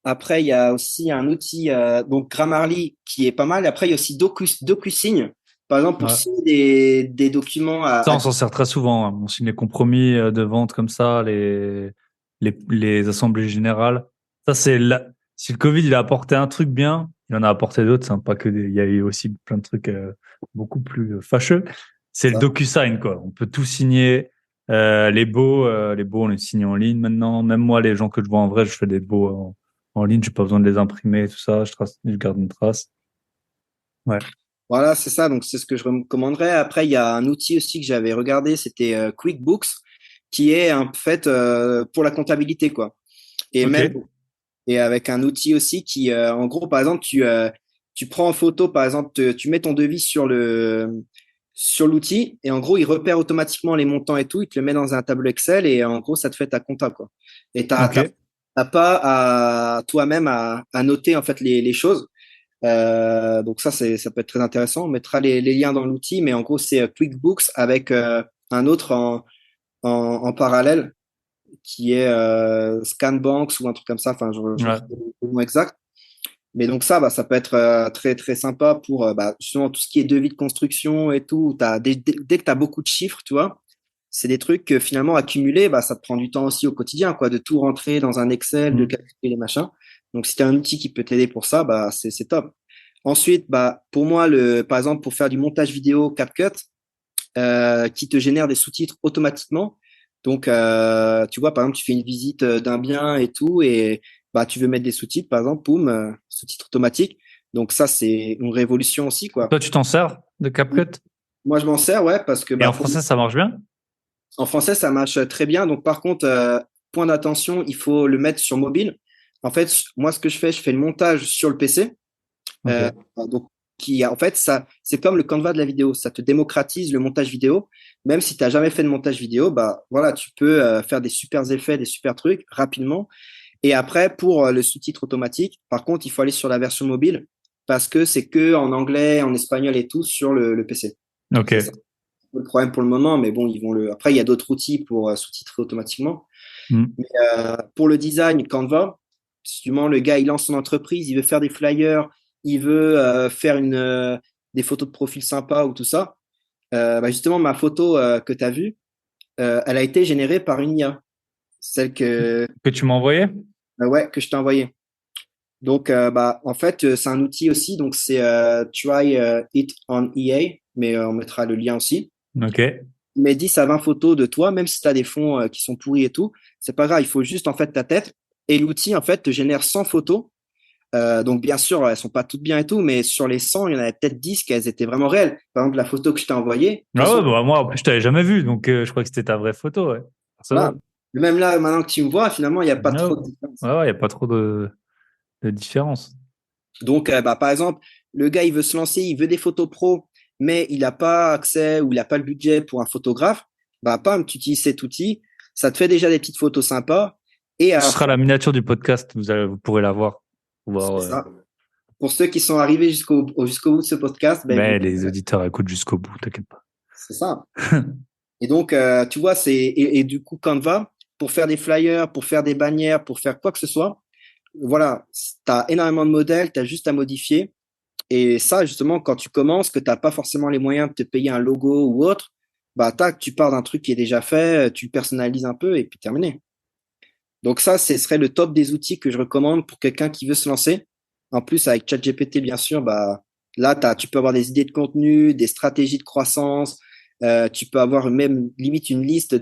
Après, il y a aussi un outil, donc Grammarly, qui est pas mal. Après, il y a aussi DocuSign, par exemple, pour Ouais. signer des documents Ça, on s'en sert très souvent, hein. On signe les compromis de vente comme ça, les assemblées générales. Ça, si le Covid, il a apporté un truc bien, il en a apporté d'autres. C'est pas que il y a eu aussi plein de trucs beaucoup plus fâcheux. C'est le ça. DocuSign, quoi. On peut tout signer. Les baux, on les signe en ligne maintenant. Même moi, les gens que je vois en vrai, je fais des baux en ligne. J'ai pas besoin de les imprimer, tout ça. Je garde une trace. Ouais. Voilà, c'est ça. Donc, c'est ce que je recommanderais. Après, il y a un outil aussi que j'avais regardé, c'était QuickBooks, qui est en fait pour la comptabilité, quoi. Et Ok. même et avec un outil aussi qui, en gros, par exemple, tu prends en photo, par exemple, tu mets ton devis sur l'outil et en gros, il repère automatiquement les montants et tout, il te le met dans un tableau Excel et en gros, ça te fait ta compta, quoi. Et Ok. t'as pas à toi-même à noter en fait les choses. Donc ça peut être très intéressant. On mettra les liens dans l'outil, mais en gros, c'est QuickBooks avec un autre en parallèle qui est Scanbanks ou un truc comme ça. Enfin, je Ouais. retrouve le nom exact. Mais donc ça, bah, ça peut être très très sympa pour bah, justement tout ce qui est devis de construction et tout. Dès que tu as beaucoup de chiffres, tu vois, c'est des trucs que finalement accumulés, bah, ça te prend du temps aussi au quotidien, quoi, de tout rentrer dans un Excel, de Mm. calculer les machins. Donc si tu as un outil qui peut t'aider pour ça, bah, c'est top. Ensuite, bah, pour moi, par exemple, pour faire du montage vidéo CapCut, qui te génère des sous-titres automatiquement. Donc, tu vois, par exemple, tu fais une visite d'un bien et tout, et bah, tu veux mettre des sous-titres, par exemple, boum, sous-titres automatiques. Donc ça, c'est une révolution aussi, quoi. Toi, tu t'en sers de CapCut? Moi, je m'en sers, ouais, parce que Et bah, en français, ça marche bien? en français, ça marche très bien. Donc, par contre, point d'attention, il faut le mettre sur mobile. En fait, moi, ce que je fais le montage sur le PC. Euh, Ok. donc, en fait, ça, c'est comme le Canva de la vidéo. Ça te démocratise le montage vidéo. Même si tu n'as jamais fait de montage vidéo, bah voilà, tu peux faire des super effets, des super trucs rapidement. Et après, pour le sous-titre automatique, par contre, il faut aller sur la version mobile parce que c'est que en anglais, en espagnol et tout sur le PC. Ok. C'est ça le problème pour le moment, mais bon, ils vont le. Après, il y a d'autres outils pour sous-titrer automatiquement. Hmm. Pour le design, Canva, justement, le gars, il lance son entreprise, il veut faire des flyers, il veut faire des photos de profil sympas ou tout ça. Bah, justement, ma photo que tu as vue, elle a été générée par une IA, celle Que tu m'as envoyé? ouais, que je t'ai envoyée. Donc, bah, en fait, c'est un outil aussi, donc c'est Try It on EA, mais on mettra le lien aussi. Ok. Mais 10 à 20 photos de toi, même si tu as des fonds qui sont pourris et tout, c'est pas grave, il faut juste en fait ta tête. Et l'outil, en fait, te génère 100 photos. Donc, bien sûr, elles sont pas toutes bien et tout, mais sur les 100, il y en avait peut-être 10 qui elles étaient vraiment réelles. Par exemple, la photo que je t'ai envoyée, de toute Ah ouais, façon, bah, moi, en plus, je t'avais jamais vu, donc je crois que c'était ta vraie photo, ouais. C'est voilà. drôle. Même là, maintenant que tu me vois, finalement, il n'y a pas Ah trop ouais, de différence. ouais, ouais, y a pas trop de différence. Donc, bah, par exemple, le gars, il veut se lancer, il veut des photos pro, mais il n'a pas accès ou il n'a pas le budget pour un photographe. Bah, pam, tu utilises cet outil, ça te fait déjà des petites photos sympas. Et à Ce la sera fin, la miniature du podcast, vous pourrez la voir. c'est Voir, ça. Pour ceux qui sont arrivés jusqu'au bout de ce podcast, ben vous, mais les auditeurs écoutent jusqu'au bout, t'inquiète pas. c'est ça. Et donc, tu vois, et du coup, Canva, pour faire des flyers, pour faire des bannières, pour faire quoi que ce soit, voilà, tu as énormément de modèles, tu as juste à modifier. Et ça, justement, quand tu commences, que tu n'as pas forcément les moyens de te payer un logo ou autre, bah, tac, tu pars d'un truc qui est déjà fait, tu le personnalises un peu et puis terminé. Donc ça, ce serait le top des outils que je recommande pour quelqu'un qui veut se lancer. En plus, avec ChatGPT, bien sûr, bah, là, tu peux avoir des idées de contenu, des stratégies de croissance. Tu peux avoir même limite une liste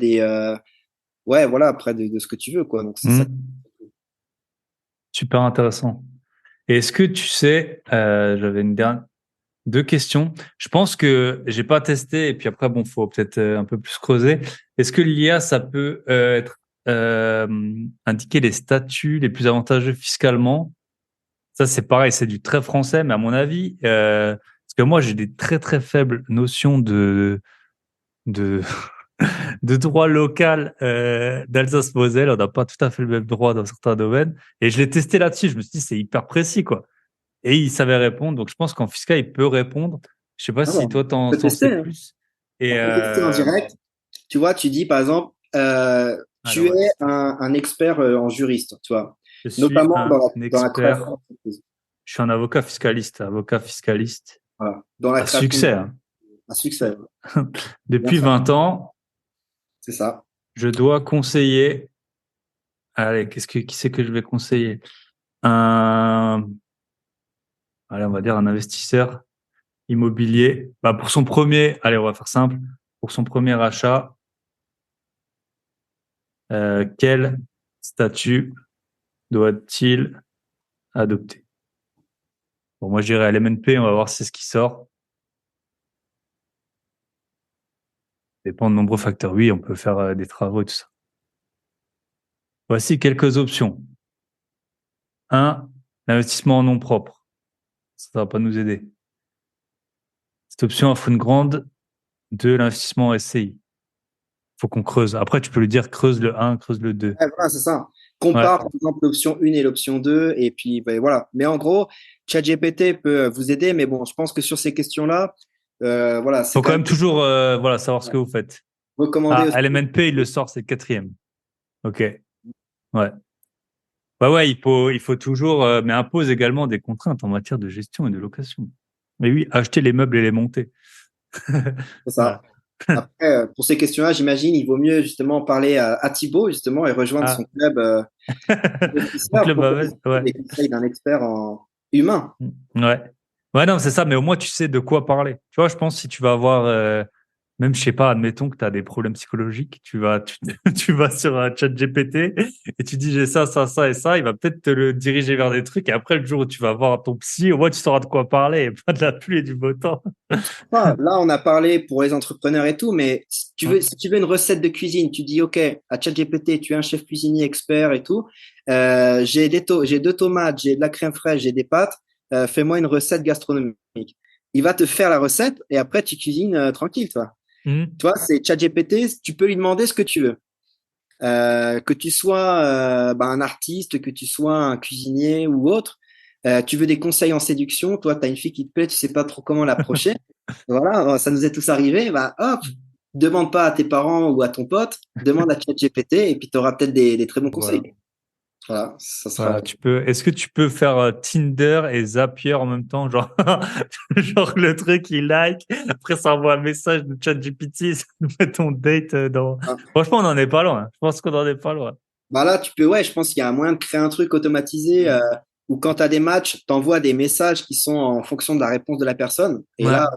ouais, voilà, après de ce que tu veux, quoi. Donc c'est ça. Hmm. Super intéressant. Et est-ce que tu sais, j'avais deux questions. Je pense que j'ai pas testé et puis après bon, faut peut-être un peu plus creuser. Est-ce que l'IA ça peut être indiquer les statuts les plus avantageux fiscalement? Ça c'est pareil, c'est du très français, mais à mon avis, parce que moi j'ai des très très faibles notions de de droit local d'Alsace-Moselle. On n'a pas tout à fait le même droit dans certains domaines. Et je l'ai testé là-dessus. Je me suis dit c'est hyper précis quoi. Et il savait répondre. Donc, je pense qu'en fiscal, il peut répondre. Je sais pas Ah ouais, si toi, on peut t'en sais tester, hein. plus. Et, On peut tester en direct. Tu vois, tu dis, par exemple, alors, tu on va es tester. un expert en juriste, tu vois, Je suis notamment un dans la création expert. d'entreprise. Je suis un avocat fiscaliste Voilà. Dans la à création succès, hein. un succès. Bien Depuis sûr, 20 ans, c'est ça. je dois conseiller. Allez, qui c'est que je vais conseiller? Un, allez, on va dire un investisseur immobilier. Bah, pour son premier, allez, on va faire simple. Pour son premier achat, quel statut doit-il adopter? Bon, moi, je dirais LMNP, on va voir si c'est ce qui sort. Ça dépend de nombreux facteurs. Oui, on peut faire des travaux et tout ça. Voici quelques options. Un, l'investissement en nom propre. Ça ne va pas nous aider. Cette option offre une grande. Deux, l'investissement en SCI. Faut qu'on creuse. Après, tu peux lui dire creuse le 1, creuse le 2. Ouais, voilà, c'est ça. Ouais. Compare, par exemple, l'option 1 et l'option 2, et puis ben, voilà. Mais en gros, ChatGPT peut vous aider, mais bon, je pense que sur ces questions-là, voilà, c'est Faut quand quand même même toujours voilà, savoir ce que vous faites. recommandé Ah, aussi. LMNP, il le sort, c'est le quatrième. OK. Ouais. Ouais, il faut toujours, mais impose également des contraintes en matière de gestion et de location. Mais oui, acheter les meubles et les monter. C'est ça. Voilà. Après, pour ces questions-là, j'imagine, il vaut mieux justement parler à Thibaut, justement, et rejoindre son Ah, club donc d'investisseurs le pour mauvais, bénéficier ouais. des conseils d'un expert en humain. Ouais. Ouais, non, c'est ça, mais au moins tu sais de quoi parler. Tu vois, je pense que si tu vas avoir même, je sais pas, admettons que tu as des problèmes psychologiques, tu vas sur un chat GPT et tu dis j'ai ça, ça, ça et ça, il va peut-être te le diriger vers des trucs et après le jour où tu vas voir ton psy, au moins tu sauras de quoi parler et pas de la pluie et du beau temps. Là, on a parlé pour les entrepreneurs et tout, mais si tu veux une recette de cuisine, tu dis, OK, à ChatGPT, tu es un chef cuisinier expert et tout, j'ai deux tomates, j'ai de la crème fraîche, j'ai des pâtes, fais-moi une recette gastronomique. Il va te faire la recette et après, tu cuisines tranquille, toi. Mhm. Tu vois, c'est ChatGPT, tu peux lui demander ce que tu veux. Que tu sois un artiste, que tu sois un cuisinier ou autre, tu veux des conseils en séduction, toi, tu as une fille qui te plaît, tu sais pas trop comment l'approcher. Voilà, ça nous est tous arrivé. Bah, hop, demande pas à tes parents ou à ton pote, demande à ChatGPT et puis tu auras peut-être des très bons conseils. Voilà. Voilà, ça sera. Voilà, est-ce que tu peux faire Tinder et Zapier en même temps, genre, genre le truc il like, après ça envoie un message de ChatGPT, ça nous met ton date dans. Franchement, on en est pas loin. Je pense qu'on en est pas loin. Bah là, tu peux, ouais, je pense qu'il y a un moyen de créer un truc automatisé où quand tu as des matchs, tu envoies des messages qui sont en fonction de la réponse de la personne. Et Ouais, là,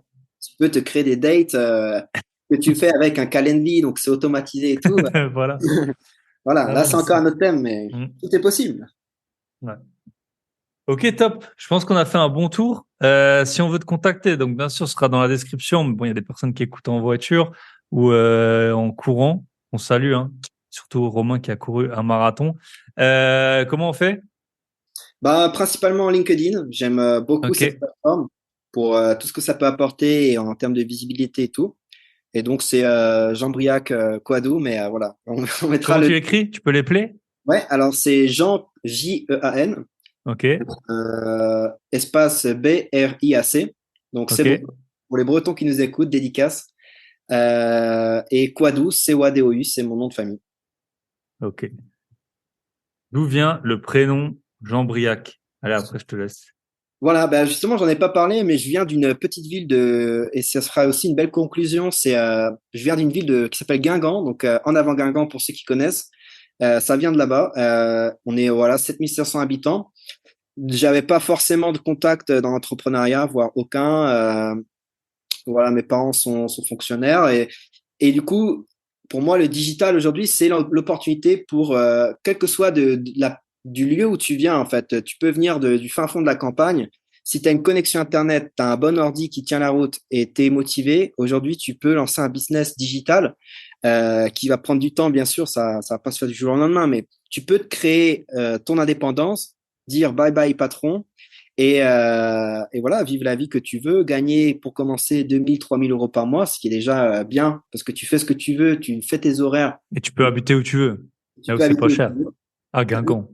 tu peux te créer des dates que tu fais avec un Calendly, donc c'est automatisé et tout. voilà. Voilà, Non, là, non, c'est mais encore un autre thème, mais Mm. tout est possible. Ouais. Ok, top. Je pense qu'on a fait un bon tour. Si on veut te contacter, donc bien sûr, ce sera dans la description. Mais bon, il y a des personnes qui écoutent en voiture ou en courant. On salue, hein. Surtout Romain qui a couru un marathon. Comment on fait? Bah, principalement LinkedIn, j'aime beaucoup Ok. cette plateforme pour tout ce que ça peut apporter en termes de visibilité et tout. Et donc, c'est Jean Briac Quadou, mais voilà, on mettra Comment le. tu écris? Tu peux les player? Ouais, alors c'est Jean, Jean, Ok. espace Briac. Donc, c'est Ok. bon. Pour les Bretons qui nous écoutent, dédicace. Et Quadou, Wadou, c'est mon nom de famille. Ok. D'où vient le prénom Jean Briac? Allez, après, je te laisse. Voilà, bah justement, j'en ai pas parlé, mais je viens d'une petite ville et ça sera aussi une belle conclusion. Je viens d'une ville qui s'appelle Guingamp, donc en avant Guingamp pour ceux qui connaissent. Ça vient de là-bas. On est voilà 7500 habitants. J'avais pas forcément de contact dans l'entrepreneuriat, voire aucun. Voilà, mes parents sont fonctionnaires et du coup, pour moi, le digital aujourd'hui, c'est l'opportunité pour quel que soit du lieu où tu viens, en fait. Tu peux venir du fin fond de la campagne. Si tu as une connexion Internet, tu as un bon ordi qui tient la route et tu es motivé, aujourd'hui, tu peux lancer un business digital qui va prendre du temps, bien sûr, ça va pas se faire du jour au lendemain, mais tu peux te créer ton indépendance, dire bye bye patron et voilà, vivre la vie que tu veux, gagner pour commencer 2000, 3000 euros par mois, ce qui est déjà bien parce que tu fais ce que tu veux, tu fais tes horaires, Et tu peux habiter où tu veux, tu là où peux c'est habiter pas où tu cher. veux. À Guingamp.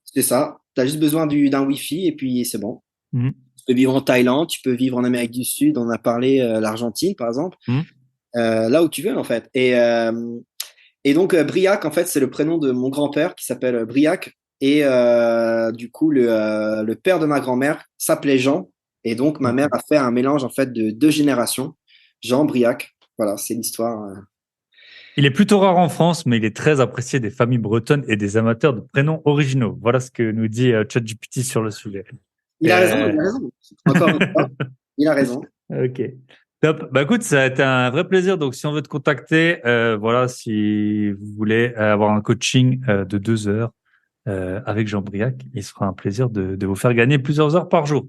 C'est ça. Tu as juste besoin d'un Wi-Fi et puis c'est bon. Mhm. Tu peux vivre en Thaïlande, tu peux vivre en Amérique du Sud, on a parlé l'Argentine par exemple, Mhm. là où tu veux en fait. Et donc Briac en fait c'est le prénom de mon grand-père qui s'appelle Briac et du coup le père de ma grand-mère s'appelait Jean et donc ma Ok. mère a fait un mélange en fait de deux générations, Jean Briac. Voilà, c'est l'histoire. Il est plutôt rare en France, mais il est très apprécié des familles bretonnes et des amateurs de prénoms originaux. Voilà ce que nous dit ChatGPT sur le sujet. Il a raison, Euh, il a raison. Encore une fois, il a raison. Ok. Top. Bah écoute, ça a été un vrai plaisir. Donc si on veut te contacter, voilà, si vous voulez avoir un coaching de 2 heures avec Jean Briac, il sera un plaisir de vous faire gagner plusieurs heures par jour.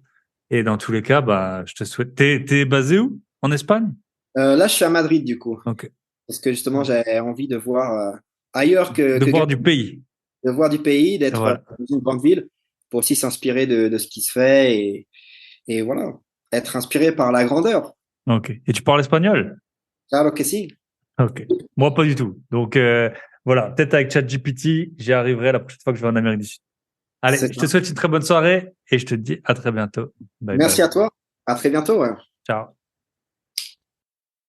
Et dans tous les cas, bah je te souhaite. T'es basé où? En Espagne? Là, je suis à Madrid du coup Ok. parce que justement j'avais envie de voir ailleurs que, De que voir du pays. de voir du pays, d'être Voilà. dans une grande ville pour aussi s'inspirer de ce qui se fait et voilà, être inspiré par la grandeur. Ok. Et tu parles espagnol? Claro que sí. Ok. Moi, pas du tout. Donc, voilà. Peut-être avec ChatGPT, j'y arriverai la prochaine fois que je vais en Amérique du Sud. Allez, C'est je te ça. souhaite une très bonne soirée et je te dis à très bientôt. Bye Merci bye. à toi. À très bientôt. Ouais. Ciao.